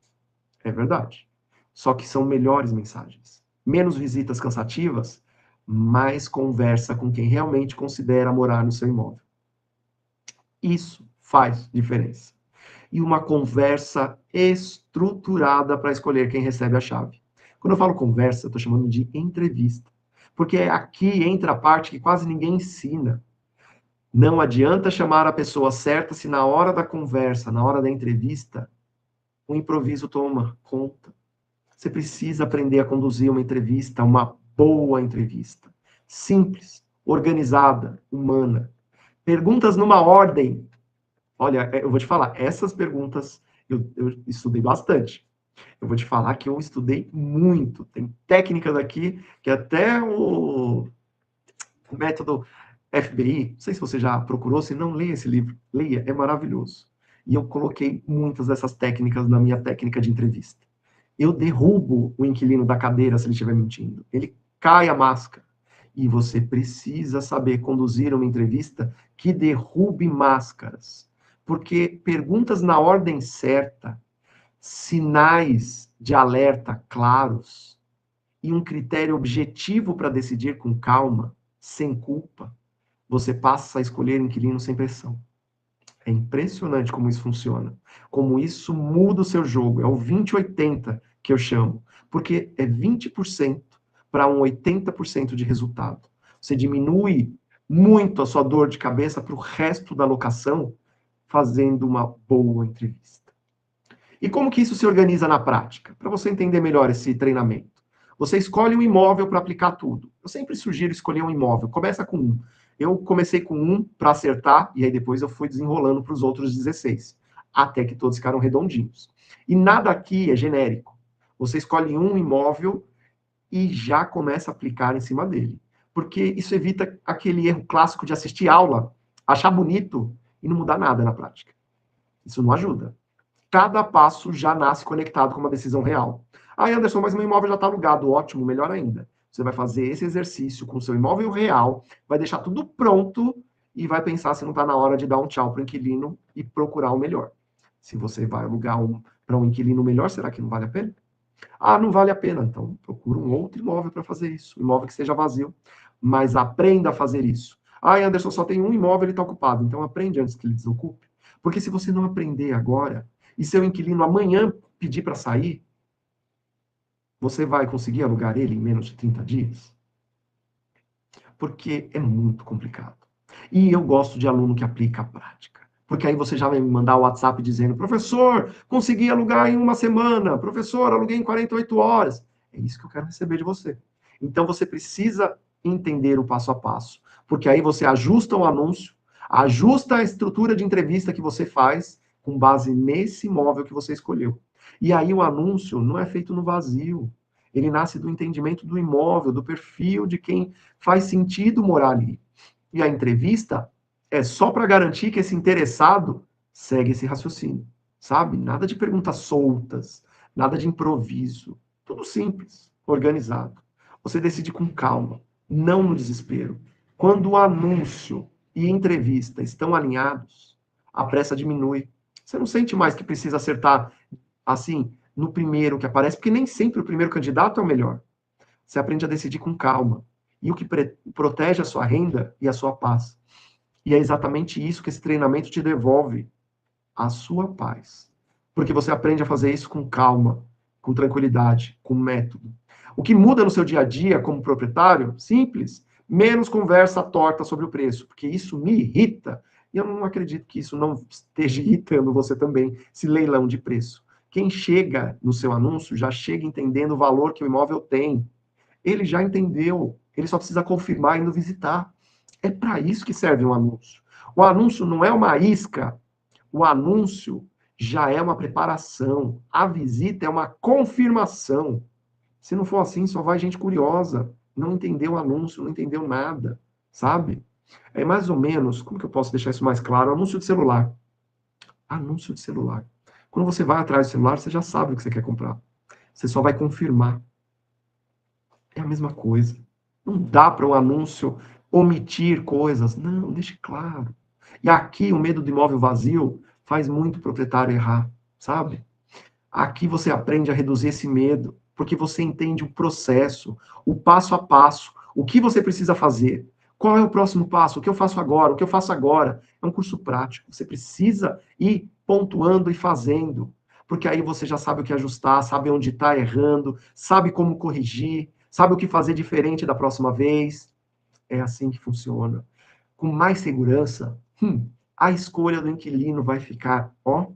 É verdade. Só que são melhores mensagens. Menos visitas cansativas, mais conversa com quem realmente considera morar no seu imóvel. Isso faz diferença. E uma conversa estruturada para escolher quem recebe a chave. Quando eu falo conversa, eu estou chamando de entrevista. Porque aqui entra a parte que quase ninguém ensina. Não adianta chamar a pessoa certa se na hora da conversa, na hora da entrevista, o improviso toma conta. Você precisa aprender a conduzir uma entrevista, uma boa entrevista. Simples, organizada, humana. Perguntas numa ordem. Olha, eu vou te falar, essas perguntas eu estudei bastante. Eu vou te falar que eu estudei muito. Tem técnicas aqui que até o método FBI, não sei se você já procurou, se não, leia esse livro. Leia, é maravilhoso. E eu coloquei muitas dessas técnicas na minha técnica de entrevista. Eu derrubo o inquilino da cadeira se ele estiver mentindo. Ele cai a máscara. E você precisa saber conduzir uma entrevista que derrube máscaras. Porque perguntas na ordem certa, sinais de alerta claros e um critério objetivo para decidir com calma, sem culpa, você passa a escolher inquilino sem pressão. É impressionante como isso funciona. Como isso muda o seu jogo. É o 20-80 que eu chamo. Porque é 20% para um 80% de resultado. Você diminui muito a sua dor de cabeça para o resto da locação fazendo uma boa entrevista. E como que isso se organiza na prática? Para você entender melhor esse treinamento. Você escolhe um imóvel para aplicar tudo. Eu sempre sugiro escolher um imóvel. Começa com um. Eu comecei com um para acertar, e aí depois eu fui desenrolando para os outros 16, até que todos ficaram redondinhos. E nada aqui é genérico. Você escolhe um imóvel e já começa a aplicar em cima dele. Porque isso evita aquele erro clássico de assistir aula, achar bonito e não mudar nada na prática. Isso não ajuda. Cada passo já nasce conectado com uma decisão real. Ah, Anderson, mas meu imóvel já está alugado. Ótimo, melhor ainda. Você vai fazer esse exercício com o seu imóvel real, vai deixar tudo pronto e vai pensar se não está na hora de dar um tchau para o inquilino e procurar o melhor. Se você vai alugar para um inquilino melhor, será que não vale a pena? Ah, não vale a pena. Então, procura um outro imóvel para fazer isso. Um imóvel que seja vazio. Mas aprenda a fazer isso. Ah, Anderson, só tem um imóvel, ele está ocupado. Então, aprende antes que ele desocupe. Porque se você não aprender agora, e seu inquilino amanhã pedir para sair, você vai conseguir alugar ele em menos de 30 dias? Porque é muito complicado. E eu gosto de aluno que aplica a prática. Porque aí você já vai me mandar o WhatsApp dizendo: professor, consegui alugar em uma semana. Professor, aluguei em 48 horas. É isso que eu quero receber de você. Então você precisa entender o passo a passo. Porque aí você ajusta o anúncio, ajusta a estrutura de entrevista que você faz com base nesse imóvel que você escolheu. E aí o anúncio não é feito no vazio. Ele nasce do entendimento do imóvel, do perfil de quem faz sentido morar ali. E a entrevista é só para garantir que esse interessado segue esse raciocínio, sabe? Nada de perguntas soltas, nada de improviso. Tudo simples, organizado. Você decide com calma, não no desespero. Quando o anúncio e entrevista estão alinhados, a pressa diminui. Você não sente mais que precisa acertar assim no primeiro que aparece, porque nem sempre o primeiro candidato é o melhor. Você aprende a decidir com calma. E o que protege a sua renda e a sua paz. E é exatamente isso que esse treinamento te devolve, a sua paz. porque você aprende a fazer isso com calma, com tranquilidade, com método. O que muda no seu dia a dia como proprietário? Simples. Menos conversa torta sobre o preço, porque isso me irrita. E eu não acredito que isso não esteja irritando você também, esse leilão de preço. Quem chega no seu anúncio já chega entendendo o valor que o imóvel tem. Ele já entendeu, ele só precisa confirmar indo visitar. É para isso que serve um anúncio. O anúncio não é uma isca, o anúncio já é uma preparação. A visita é uma confirmação. Se não for assim, só vai gente curiosa, não entendeu o anúncio, não entendeu nada, sabe? É mais ou menos, como que eu posso deixar isso mais claro? Anúncio de celular. Anúncio de celular. Quando você vai atrás do celular, você já sabe o que você quer comprar. Você só vai confirmar. É a mesma coisa. Não dá para o anúncio omitir coisas. Não, deixe claro. E aqui o medo do imóvel vazio faz muito proprietário errar, sabe? Aqui você aprende a reduzir esse medo, porque você entende o processo, o passo a passo, o que você precisa fazer. Qual é o próximo passo? O que eu faço agora? O que eu faço agora? É um curso prático. Você precisa ir pontuando e fazendo, porque aí você já sabe o que ajustar, sabe onde está errando, sabe como corrigir, sabe o que fazer diferente da próxima vez. É assim que funciona. Com mais segurança, a escolha do inquilino vai ficar, ó,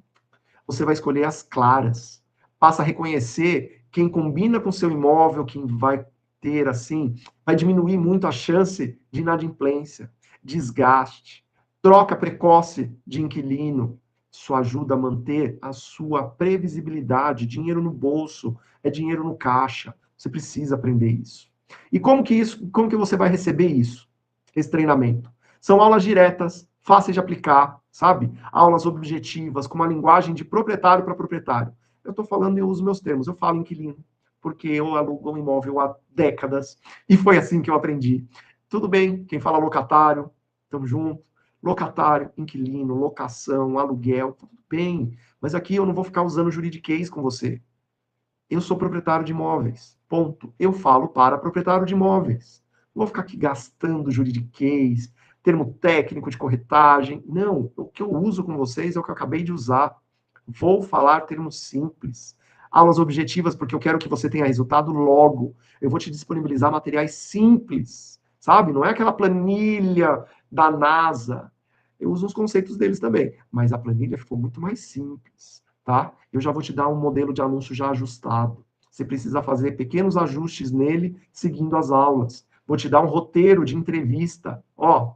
você vai escolher as claras. Passa a reconhecer quem combina com seu imóvel, quem vai ter, assim, vai diminuir muito a chance de inadimplência, desgaste, troca precoce de inquilino. Isso ajuda a manter a sua previsibilidade, dinheiro no bolso, é dinheiro no caixa. Você precisa aprender isso. E como que você vai receber isso? Esse treinamento. São aulas diretas, fáceis de aplicar, sabe? Aulas objetivas, com uma linguagem de proprietário para proprietário. Eu estou falando e eu uso meus termos, eu falo inquilino, porque eu alugo um imóvel há décadas, e foi assim que eu aprendi. Tudo bem, quem fala locatário, estamos juntos. Locatário, inquilino, locação, aluguel, tudo bem. Mas aqui eu não vou ficar usando juridiquês com você. Eu sou proprietário de imóveis. Ponto. Eu falo para proprietário de imóveis. Não vou ficar aqui gastando juridiquês, termo técnico de corretagem. Não. O que eu uso com vocês é o que eu acabei de usar. Vou falar termos simples. Aulas objetivas, porque eu quero que você tenha resultado logo. Eu vou te disponibilizar materiais simples, sabe? Não é aquela planilha da NASA. Eu uso os conceitos deles também, mas a planilha ficou muito mais simples, tá? Eu já vou te dar um modelo de anúncio já ajustado. Você precisa fazer pequenos ajustes nele, seguindo as aulas. Vou te dar um roteiro de entrevista, ó,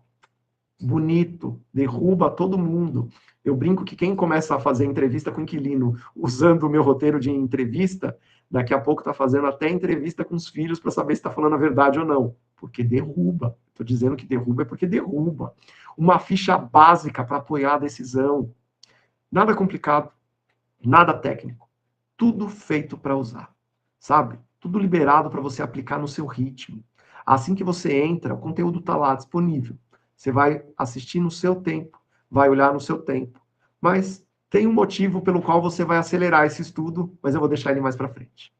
bonito, derruba todo mundo. Eu brinco que quem começa a fazer entrevista com inquilino usando o meu roteiro de entrevista, daqui a pouco está fazendo até entrevista com os filhos para saber se está falando a verdade ou não. Porque derruba. Estou dizendo que derruba é porque derruba. Uma ficha básica para apoiar a decisão. Nada complicado, nada técnico. Tudo feito para usar, sabe? Tudo liberado para você aplicar no seu ritmo. Assim que você entra, o conteúdo está lá disponível. Você vai assistir no seu tempo, vai olhar no seu tempo. Mas tem um motivo pelo qual você vai acelerar esse estudo, mas eu vou deixar ele mais para frente.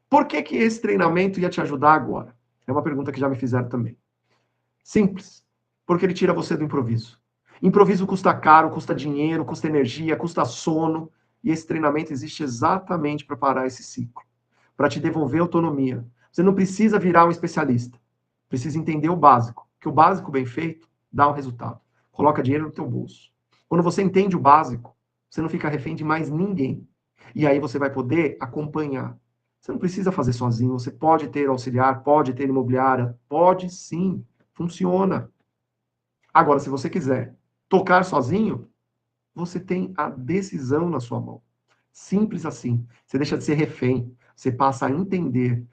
Por que que esse treinamento ia te ajudar agora? É uma pergunta que já me fizeram também. Simples. Porque ele tira você do improviso. Improviso custa caro, custa dinheiro, custa energia, custa sono. E esse treinamento existe exatamente para parar esse ciclo, para te devolver autonomia. Você não precisa virar um especialista. Precisa entender o básico. Que o básico bem feito dá um resultado. Coloca dinheiro no teu bolso. Quando você entende o básico, você não fica refém de mais ninguém. E aí você vai poder acompanhar. Você não precisa fazer sozinho. Você pode ter auxiliar, pode ter imobiliária, pode sim. Funciona. Agora, se você quiser tocar sozinho, você tem a decisão na sua mão. Simples assim. Você deixa de ser refém. Você passa a entender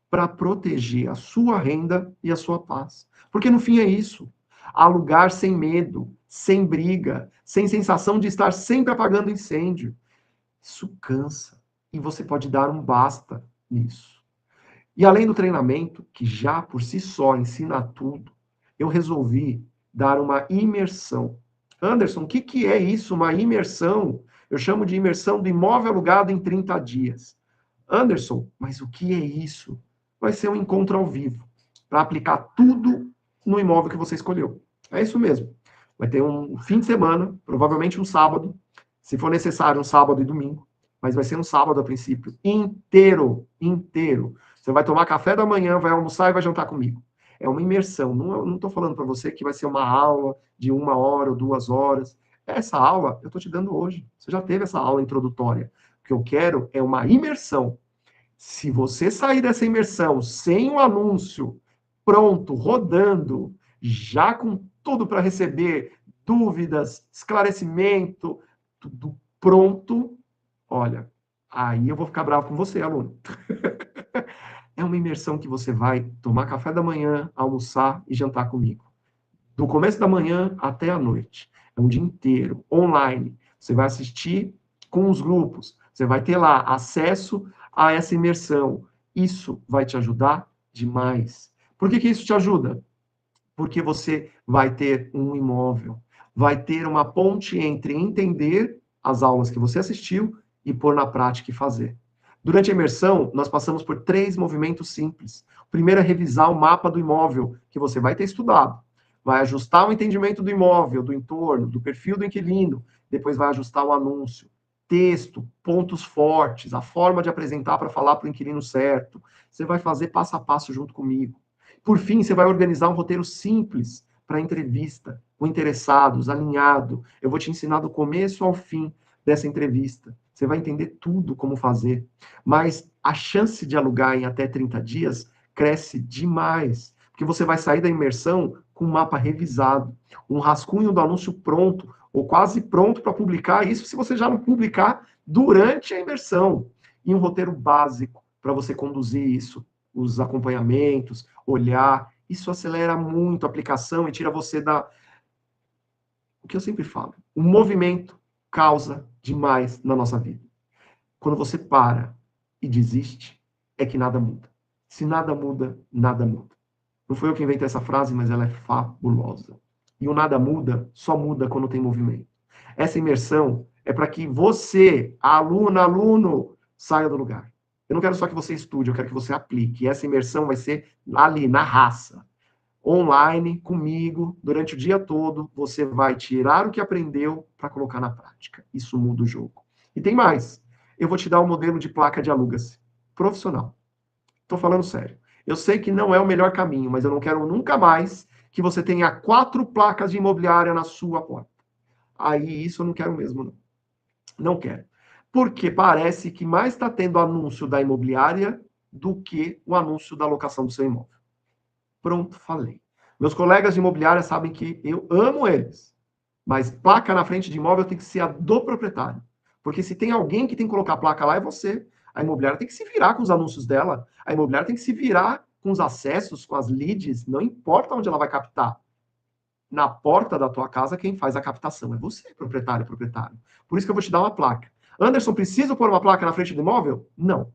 para proteger a sua renda e a sua paz. Porque no fim é isso. Alugar sem medo, sem briga, sem sensação de estar sempre apagando incêndio. Isso cansa. E você pode dar um basta nisso. E além do treinamento, que já por si só ensina tudo, eu resolvi dar uma imersão. Anderson, o que, que é isso, uma imersão? Eu chamo de imersão do imóvel alugado em 30 dias. Anderson, mas o que é isso? Vai ser um encontro ao vivo, para aplicar tudo no imóvel que você escolheu. É isso mesmo. Vai ter um fim de semana, provavelmente um sábado. Se for necessário, um sábado e domingo, mas vai ser um sábado a princípio, inteiro, inteiro. Você vai tomar café da manhã, vai almoçar e vai jantar comigo. É uma imersão. Não estou falando para você que vai ser uma aula de 1 hora ou 2 horas. Essa aula eu estou te dando hoje. Você já teve essa aula introdutória. O que eu quero é uma imersão. Se você sair dessa imersão sem um anúncio pronto, rodando, já com tudo para receber, dúvidas, esclarecimento, tudo pronto, olha, aí eu vou ficar bravo com você, aluno. É uma imersão que você vai tomar café da manhã, almoçar e jantar comigo. Do começo da manhã até a noite. É um dia inteiro, online. Você vai assistir com os grupos. Você vai ter lá acesso a essa imersão. Isso vai te ajudar demais. Por que isso te ajuda? Porque você vai ter um imóvel. Vai ter uma ponte entre entender as aulas que você assistiu e pôr na prática e fazer. Durante a imersão, nós passamos por 3 movimentos simples. O primeiro é revisar o mapa do imóvel, que você vai ter estudado. Vai ajustar o entendimento do imóvel, do entorno, do perfil do inquilino. Depois vai ajustar o anúncio, texto, pontos fortes, a forma de apresentar para falar para o inquilino certo. Você vai fazer passo a passo junto comigo. Por fim, você vai organizar um roteiro simples para entrevista, com interessados, alinhado. Eu vou te ensinar do começo ao fim dessa entrevista. Você vai entender tudo como fazer. Mas a chance de alugar em até 30 dias cresce demais, porque você vai sair da imersão com um mapa revisado, um rascunho do anúncio pronto, ou quase pronto para publicar, isso se você já não publicar durante a imersão, e um roteiro básico para você conduzir isso, os acompanhamentos, olhar, isso acelera muito a aplicação e tira você da... O que eu sempre falo, o movimento causa demais na nossa vida. Quando você para e desiste, é que nada muda. Se nada muda, nada muda. Não foi eu que inventei essa frase, mas ela é fabulosa. E o nada muda, só muda quando tem movimento. Essa imersão é para que você, aluna, aluno, saia do lugar. Eu não quero só que você estude, eu quero que você aplique. E essa imersão vai ser ali, na raça. Online, comigo, durante o dia todo, você vai tirar o que aprendeu para colocar na prática. Isso muda o jogo. E tem mais. Eu vou te dar um modelo de placa de aluga-se profissional. Estou falando sério. Eu sei que não é o melhor caminho, mas eu não quero nunca mais que você tenha 4 placas de imobiliária na sua porta. Aí isso eu não quero mesmo, não. Não quero. Porque parece que mais está tendo anúncio da imobiliária do que o anúncio da locação do seu imóvel. Pronto, falei. Meus colegas de imobiliária sabem que eu amo eles, mas placa na frente de imóvel tem que ser a do proprietário. Porque se tem alguém que tem que colocar a placa lá, é você. A imobiliária tem que se virar com os anúncios dela. A imobiliária tem que se virar com os acessos, com as leads, não importa onde ela vai captar. Na porta da tua casa, quem faz a captação é você, proprietário, proprietário. Por isso que eu vou te dar uma placa. Anderson, preciso pôr uma placa na frente do imóvel? Não.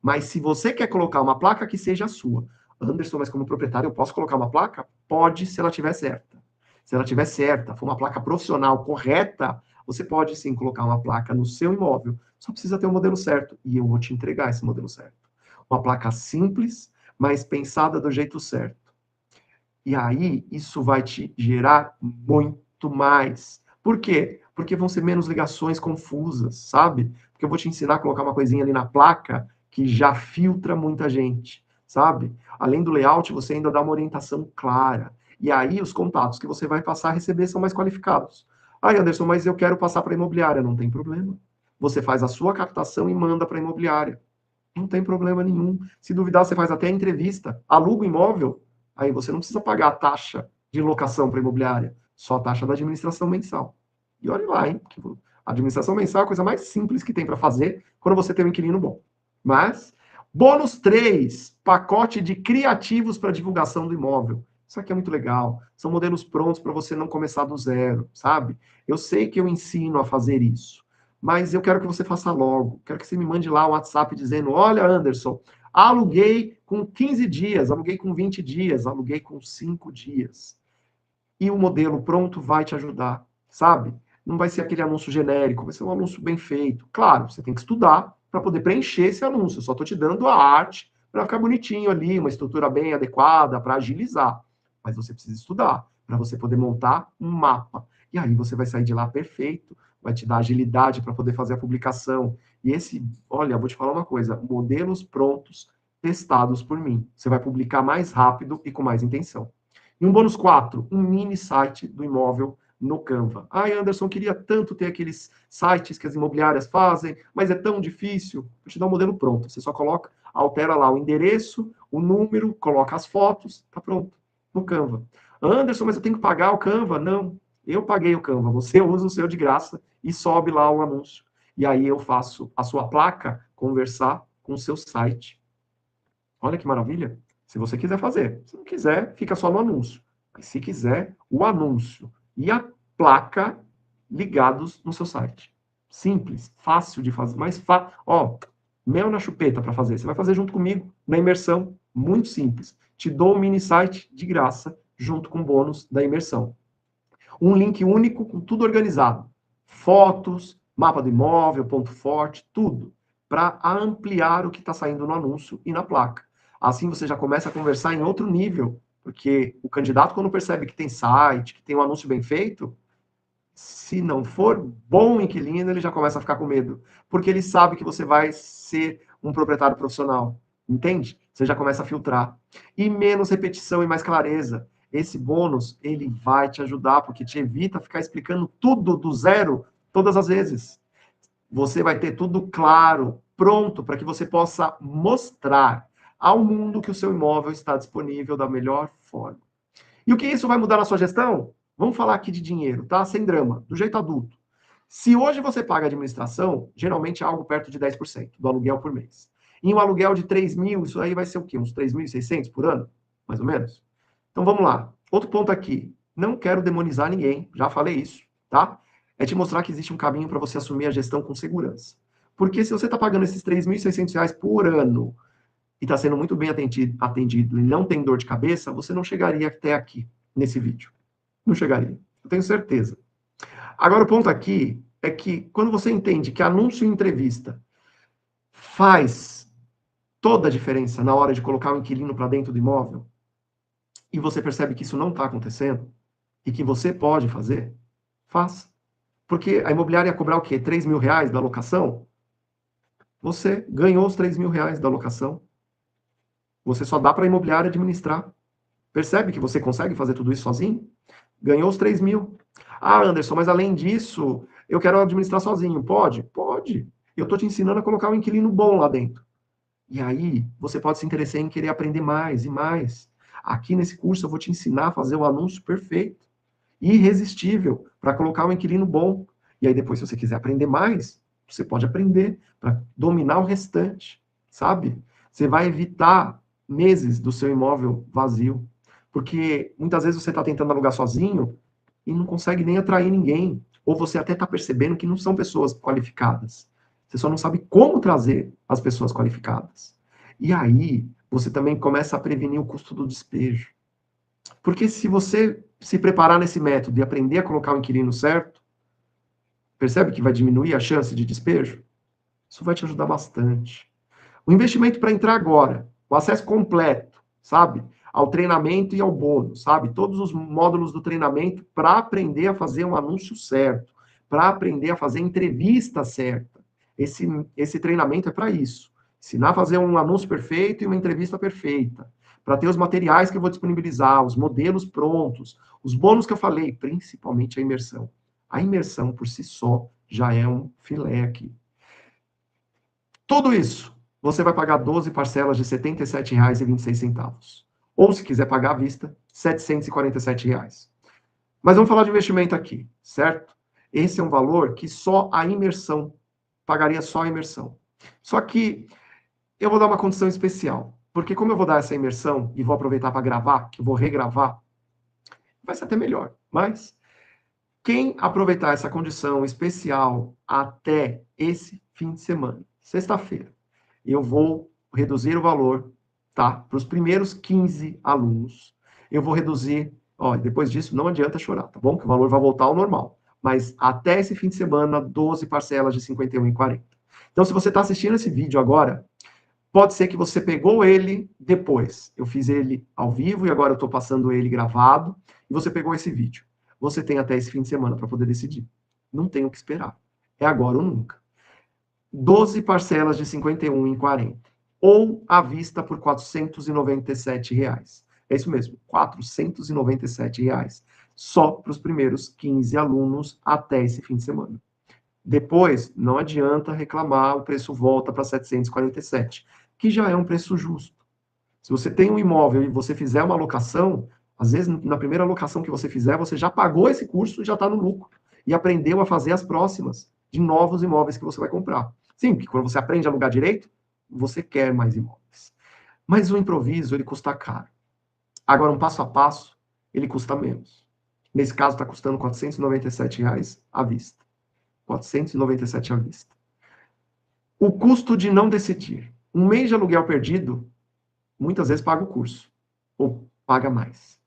Mas se você quer colocar uma placa, que seja a sua. Anderson, mas como proprietário, eu posso colocar uma placa? Pode, se ela estiver certa. Se ela estiver certa, for uma placa profissional, correta, você pode sim colocar uma placa no seu imóvel. Só precisa ter o modelo certo. E eu vou te entregar esse modelo certo. Uma placa simples, mas pensada do jeito certo. E aí, isso vai te gerar muito mais. Por quê? Porque vão ser menos ligações confusas, sabe? Porque eu vou te ensinar a colocar uma coisinha ali na placa que já filtra muita gente, sabe? Além do layout, você ainda dá uma orientação clara. E aí, os contatos que você vai passar a receber são mais qualificados. Ah, Anderson, mas eu quero passar para a imobiliária. Não tem problema. Você faz a sua captação e manda para a imobiliária. Não tem problema nenhum. Se duvidar, você faz até a entrevista. Aluga o imóvel, aí você não precisa pagar a taxa de locação para a imobiliária, só a taxa da administração mensal. E olha lá, hein? A administração mensal é a coisa mais simples que tem para fazer quando você tem um inquilino bom. Mas, bônus 3, pacote de criativos para divulgação do imóvel. Isso aqui é muito legal. São modelos prontos para você não começar do zero, sabe? Eu sei que eu ensino a fazer isso, mas eu quero que você faça logo. Quero que você me mande lá um WhatsApp dizendo: olha, Anderson, aluguei com 15 dias, aluguei com 20 dias, aluguei com 5 dias. E o modelo pronto vai te ajudar, sabe? Não vai ser aquele anúncio genérico, vai ser um anúncio bem feito. Claro, você tem que estudar para poder preencher esse anúncio. Eu só estou te dando a arte para ficar bonitinho ali, uma estrutura bem adequada, para agilizar. Mas você precisa estudar para você poder montar um mapa. E aí você vai sair de lá perfeito, vai te dar agilidade para poder fazer a publicação. E esse, olha, vou te falar uma coisa, modelos prontos, testados por mim. Você vai publicar mais rápido e com mais intenção. E um bônus 4, um mini site do imóvel no Canva. Ai, Anderson, queria tanto ter aqueles sites que as imobiliárias fazem, mas é tão difícil. Vou te dar um modelo pronto. Você só coloca, altera lá o endereço, o número, coloca as fotos, tá pronto, no Canva. Anderson, mas eu tenho que pagar o Canva? Não, eu paguei o Canva. Você usa o seu de graça e sobe lá o anúncio. E aí eu faço a sua placa conversar com o seu site. Olha que maravilha. Se você quiser fazer. Se não quiser, fica só no anúncio. Mas se quiser, o anúncio e a placa ligados no seu site. Simples, fácil de fazer, mais fácil. Ó, mel na chupeta para fazer. Você vai fazer junto comigo na imersão. Muito simples. Te dou um mini site de graça junto com o bônus da imersão. Um link único com tudo organizado. Fotos, mapa do imóvel, ponto forte, tudo. Para ampliar o que está saindo no anúncio e na placa. Assim você já começa a conversar em outro nível, porque o candidato, quando percebe que tem site, que tem um anúncio bem feito, se não for bom inquilino, ele já começa a ficar com medo, porque ele sabe que você vai ser um proprietário profissional, entende? Você já começa a filtrar. E menos repetição e mais clareza. Esse bônus, ele vai te ajudar, porque te evita ficar explicando tudo do zero todas as vezes. Você vai ter tudo claro, pronto, para que você possa mostrar ao mundo que o seu imóvel está disponível da melhor forma. E o que isso vai mudar na sua gestão? Vamos falar aqui de dinheiro, tá? Sem drama, do jeito adulto. Se hoje você paga administração, geralmente é algo perto de 10% do aluguel por mês. Em um aluguel de 3 mil, isso aí vai ser o quê? Uns 3.600 por ano? Mais ou menos? Então vamos lá. Outro ponto aqui. Não quero demonizar ninguém, já falei isso, tá? É te mostrar que existe um caminho para você assumir a gestão com segurança. Porque se você está pagando esses R$ 3.600 por ano e está sendo muito bem atendido e não tem dor de cabeça, você não chegaria até aqui, nesse vídeo. Não chegaria. Eu tenho certeza. Agora, o ponto aqui é que quando você entende que anúncio e entrevista faz toda a diferença na hora de colocar o inquilino para dentro do imóvel, e você percebe que isso não está acontecendo, e que você pode fazer, faça. Porque a imobiliária ia cobrar o quê? R$ 3.000 da locação? Você ganhou os R$ 3.000 da locação. Você só dá para a imobiliária administrar. Percebe que você consegue fazer tudo isso sozinho? Ganhou os 3 mil. Ah, Anderson, mas além disso, eu quero administrar sozinho. Pode? Pode. Eu estou te ensinando a colocar um inquilino bom lá dentro. E aí, você pode se interessar em querer aprender mais e mais. Aqui nesse curso eu vou te ensinar a fazer o anúncio perfeito, irresistível, para colocar um inquilino bom. E aí depois, se você quiser aprender mais, você pode aprender para dominar o restante, sabe? Você vai evitar meses do seu imóvel vazio. Porque muitas vezes você está tentando alugar sozinho e não consegue nem atrair ninguém. Ou você até está percebendo que não são pessoas qualificadas. Você só não sabe como trazer as pessoas qualificadas. E aí, você também começa a prevenir o custo do despejo. Porque se você se preparar nesse método e aprender a colocar o inquilino certo, percebe que vai diminuir a chance de despejo? Isso vai te ajudar bastante. O investimento para entrar agora, o acesso completo, sabe? Ao treinamento e ao bônus, sabe? Todos os módulos do treinamento para aprender a fazer um anúncio certo, para aprender a fazer a entrevista certa. Esse treinamento é para isso. Ensinar a fazer um anúncio perfeito e uma entrevista perfeita. Para ter os materiais que eu vou disponibilizar, os modelos prontos, os bônus que eu falei, principalmente a imersão. A imersão, por si só, já é um filé aqui. Tudo isso, você vai pagar 12 parcelas de R$ 77,26. Ou, se quiser pagar à vista, R$ 747. Mas vamos falar de investimento aqui, certo? Esse é um valor que só a imersão, pagaria só a imersão. Só que eu vou dar uma condição especial, porque como eu vou dar essa imersão e vou aproveitar para gravar, que eu vou regravar, vai ser até melhor. Mas quem aproveitar essa condição especial até esse fim de semana, sexta-feira, eu vou reduzir o valor, tá? Para os primeiros 15 alunos, eu vou reduzir, ó, depois disso não adianta chorar, tá bom? Que o valor vai voltar ao normal. Mas até esse fim de semana, 12 parcelas de R$ 51,40. Então, se você está assistindo esse vídeo agora, pode ser que você pegou ele depois. Eu fiz ele ao vivo e agora eu estou passando ele gravado, e você pegou esse vídeo. Você tem até esse fim de semana para poder decidir. não tem o que esperar. É agora ou nunca. 12 parcelas de 51 em 40. Ou à vista por R$ 497. É isso mesmo, R$ 497. Só para os primeiros 15 alunos até esse fim de semana. Depois, não adianta reclamar, o preço volta para 747, que já é um preço justo. Se você tem um imóvel e você fizer uma locação, às vezes na primeira locação que você fizer, você já pagou esse curso e já está no lucro. E aprendeu a fazer as próximas de novos imóveis que você vai comprar. Sim, porque quando você aprende a alugar direito, você quer mais imóveis. Mas o improviso, ele custa caro. Agora, um passo a passo, ele custa menos. Nesse caso, está custando R$ 497 à vista. 497 à vista. O custo de não decidir. Um mês de aluguel perdido, muitas vezes paga o curso. Ou paga mais.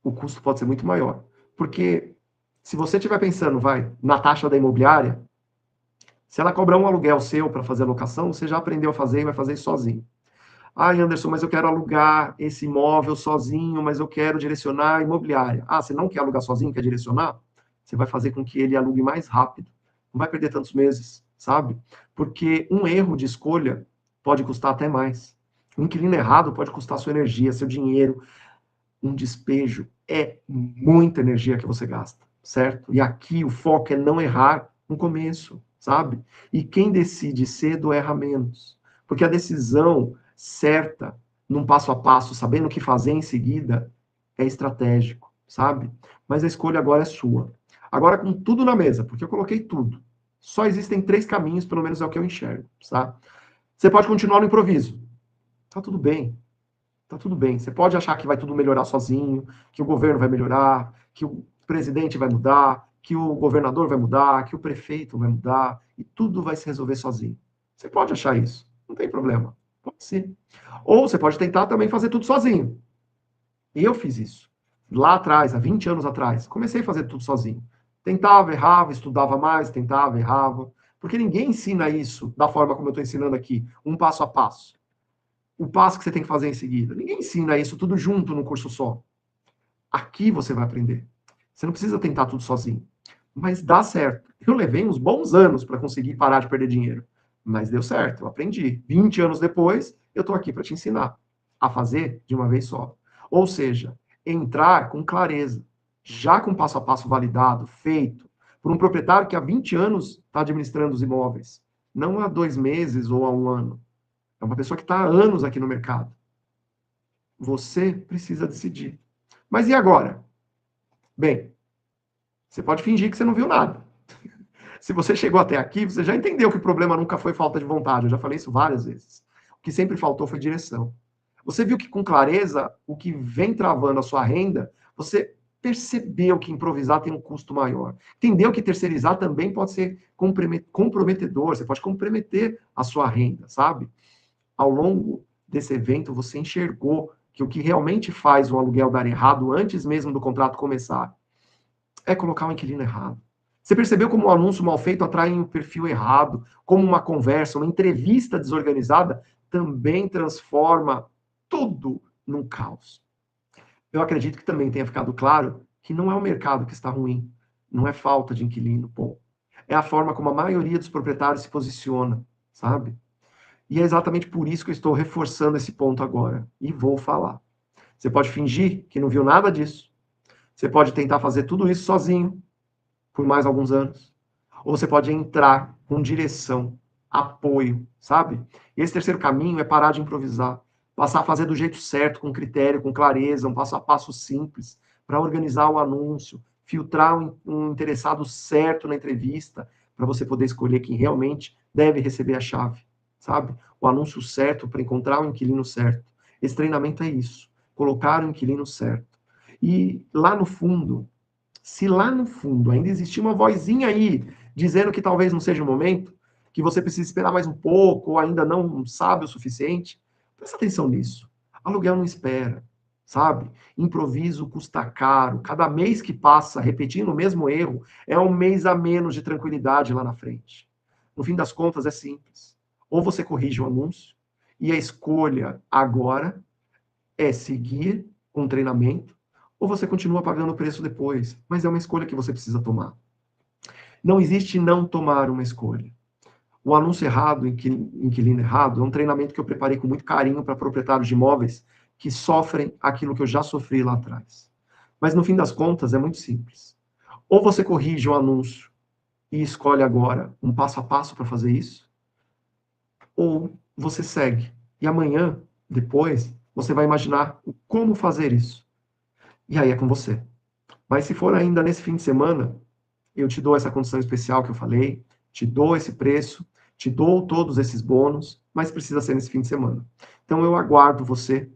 O custo pode ser muito maior. Porque se você estiver pensando, na taxa da imobiliária, se ela cobrar um aluguel seu para fazer a locação, você já aprendeu a fazer e vai fazer isso sozinho. Anderson, mas eu quero alugar esse imóvel sozinho, mas eu quero direcionar a imobiliária. Você não quer alugar sozinho, quer direcionar? Você vai fazer com que ele alugue mais rápido. Não vai perder tantos meses, sabe? Porque um erro de escolha pode custar até mais. Um inquilino errado pode custar sua energia, seu dinheiro. Um despejo é muita energia que você gasta, certo? E aqui o foco é não errar no começo, sabe? E quem decide cedo erra menos. Porque a decisão certa, num passo a passo, sabendo o que fazer em seguida, é estratégico, sabe? Mas a escolha agora é sua. Agora, com tudo na mesa, porque eu coloquei tudo. Só existem 3 caminhos, pelo menos é o que eu enxergo, tá? Você pode continuar no improviso. Tá tudo bem. Tá tudo bem. Você pode achar que vai tudo melhorar sozinho, que o governo vai melhorar, que o presidente vai mudar, que o governador vai mudar, que o prefeito vai mudar, e tudo vai se resolver sozinho. Você pode achar isso. Não tem problema. Pode ser. Ou você pode tentar também fazer tudo sozinho. E eu fiz isso. Lá atrás, há 20 anos atrás, comecei a fazer tudo sozinho. Tentava, errava, estudava mais, tentava, errava. Porque ninguém ensina isso da forma como eu estou ensinando aqui, um passo a passo. O passo que você tem que fazer em seguida. Ninguém ensina isso tudo junto num curso só. Aqui você vai aprender. Você não precisa tentar tudo sozinho. Mas dá certo. Eu levei uns bons anos para conseguir parar de perder dinheiro. Mas deu certo, eu aprendi. 20 anos depois, eu estou aqui para te ensinar a fazer de uma vez só. Ou seja, entrar com clareza, já com passo a passo validado, feito, por um proprietário que há 20 anos está administrando os imóveis. Não há 2 meses ou há um ano. É uma pessoa que está há anos aqui no mercado. Você precisa decidir. Mas e agora? Bem, você pode fingir que você não viu nada. Se você chegou até aqui, você já entendeu que o problema nunca foi falta de vontade. Eu já falei isso várias vezes. O que sempre faltou foi direção. Você viu que com clareza o que vem travando a sua renda, você percebeu que improvisar tem um custo maior. Entendeu que terceirizar também pode ser comprometedor, você pode comprometer a sua renda, sabe? Ao longo desse evento, você enxergou que o que realmente faz um aluguel dar errado antes mesmo do contrato começar é colocar o inquilino errado. Você percebeu como um anúncio mal feito atrai um perfil errado, como uma conversa, uma entrevista desorganizada também transforma tudo num caos. Eu acredito que também tenha ficado claro que não é o mercado que está ruim, não é falta de inquilino, pô. É a forma como a maioria dos proprietários se posiciona, sabe? E é exatamente por isso que eu estou reforçando esse ponto agora. E vou falar. Você pode fingir que não viu nada disso. Você pode tentar fazer tudo isso sozinho, por mais alguns anos. Ou você pode entrar com direção, apoio, sabe? E esse terceiro caminho é parar de improvisar. Passar a fazer do jeito certo, com critério, com clareza, um passo a passo simples, para organizar o anúncio, filtrar um interessado certo na entrevista, para você poder escolher quem realmente deve receber a chave, sabe? O anúncio certo para encontrar o inquilino certo. Esse treinamento é isso, colocar o inquilino certo. E lá no fundo, se lá no fundo ainda existir uma vozinha aí dizendo que talvez não seja o momento, que você precisa esperar mais um pouco, ou ainda não sabe o suficiente, presta atenção nisso. Aluguel não espera, sabe? Improviso custa caro. Cada mês que passa repetindo o mesmo erro é um mês a menos de tranquilidade lá na frente. No fim das contas, é simples. Ou você corrige o anúncio, e a escolha agora é seguir um treinamento, ou você continua pagando o preço depois. Mas é uma escolha que você precisa tomar. Não existe não tomar uma escolha. O anúncio errado, inquilino errado, é um treinamento que eu preparei com muito carinho para proprietários de imóveis que sofrem aquilo que eu já sofri lá atrás. Mas no fim das contas é muito simples. Ou você corrige o anúncio e escolhe agora um passo a passo para fazer isso, ou você segue. E amanhã, depois, você vai imaginar como fazer isso. E aí é com você. Mas se for ainda nesse fim de semana, eu te dou essa condição especial que eu falei, te dou esse preço, te dou todos esses bônus, mas precisa ser nesse fim de semana. Então eu aguardo você,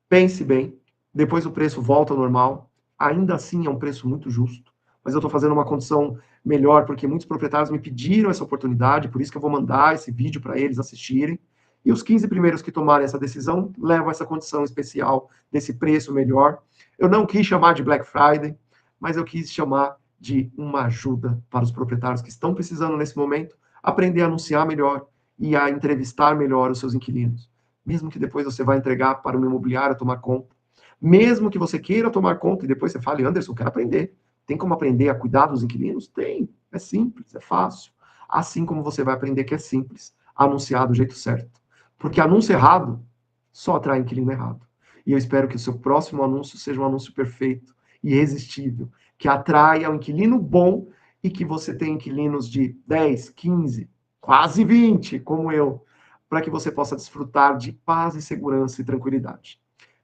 pense bem, depois o preço volta ao normal, ainda assim é um preço muito justo, mas eu estou fazendo uma condição melhor, porque muitos proprietários me pediram essa oportunidade, por isso que eu vou mandar esse vídeo para eles assistirem, e os 15 primeiros que tomarem essa decisão levam essa condição especial desse preço melhor. Eu não quis chamar de Black Friday, mas eu quis chamar de uma ajuda para os proprietários que estão precisando nesse momento aprender a anunciar melhor e a entrevistar melhor os seus inquilinos. Mesmo que depois você vá entregar para uma imobiliária tomar conta, mesmo que você queira tomar conta e depois você fale, Anderson, quero aprender. Tem como aprender a cuidar dos inquilinos? Tem. É simples, é fácil. Assim como você vai aprender que é simples anunciar do jeito certo. Porque anúncio errado só atrai inquilino errado. E eu espero que o seu próximo anúncio seja um anúncio perfeito, irresistível, que atraia um inquilino bom e que você tenha inquilinos de 10, 15, quase 20, como eu, para que você possa desfrutar de paz e segurança e tranquilidade.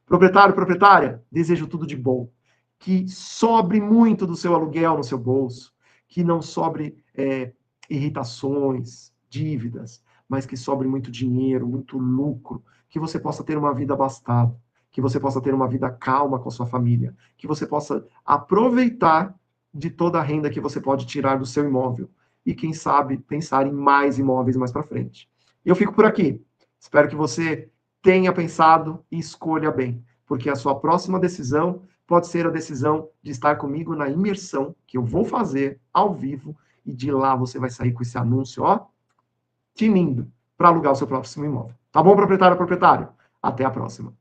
Proprietário, proprietária, desejo tudo de bom. Que sobre muito do seu aluguel no seu bolso, que não sobre irritações, dívidas, mas que sobre muito dinheiro, muito lucro, que você possa ter uma vida abastada, que você possa ter uma vida calma com a sua família, que você possa aproveitar de toda a renda que você pode tirar do seu imóvel e, quem sabe, pensar em mais imóveis mais para frente. Eu fico por aqui. Espero que você tenha pensado e escolha bem, porque a sua próxima decisão pode ser a decisão de estar comigo na imersão que eu vou fazer ao vivo e de lá você vai sair com esse anúncio, ó, tinindo, para alugar o seu próximo imóvel. Tá bom, proprietário, proprietário? Até a próxima.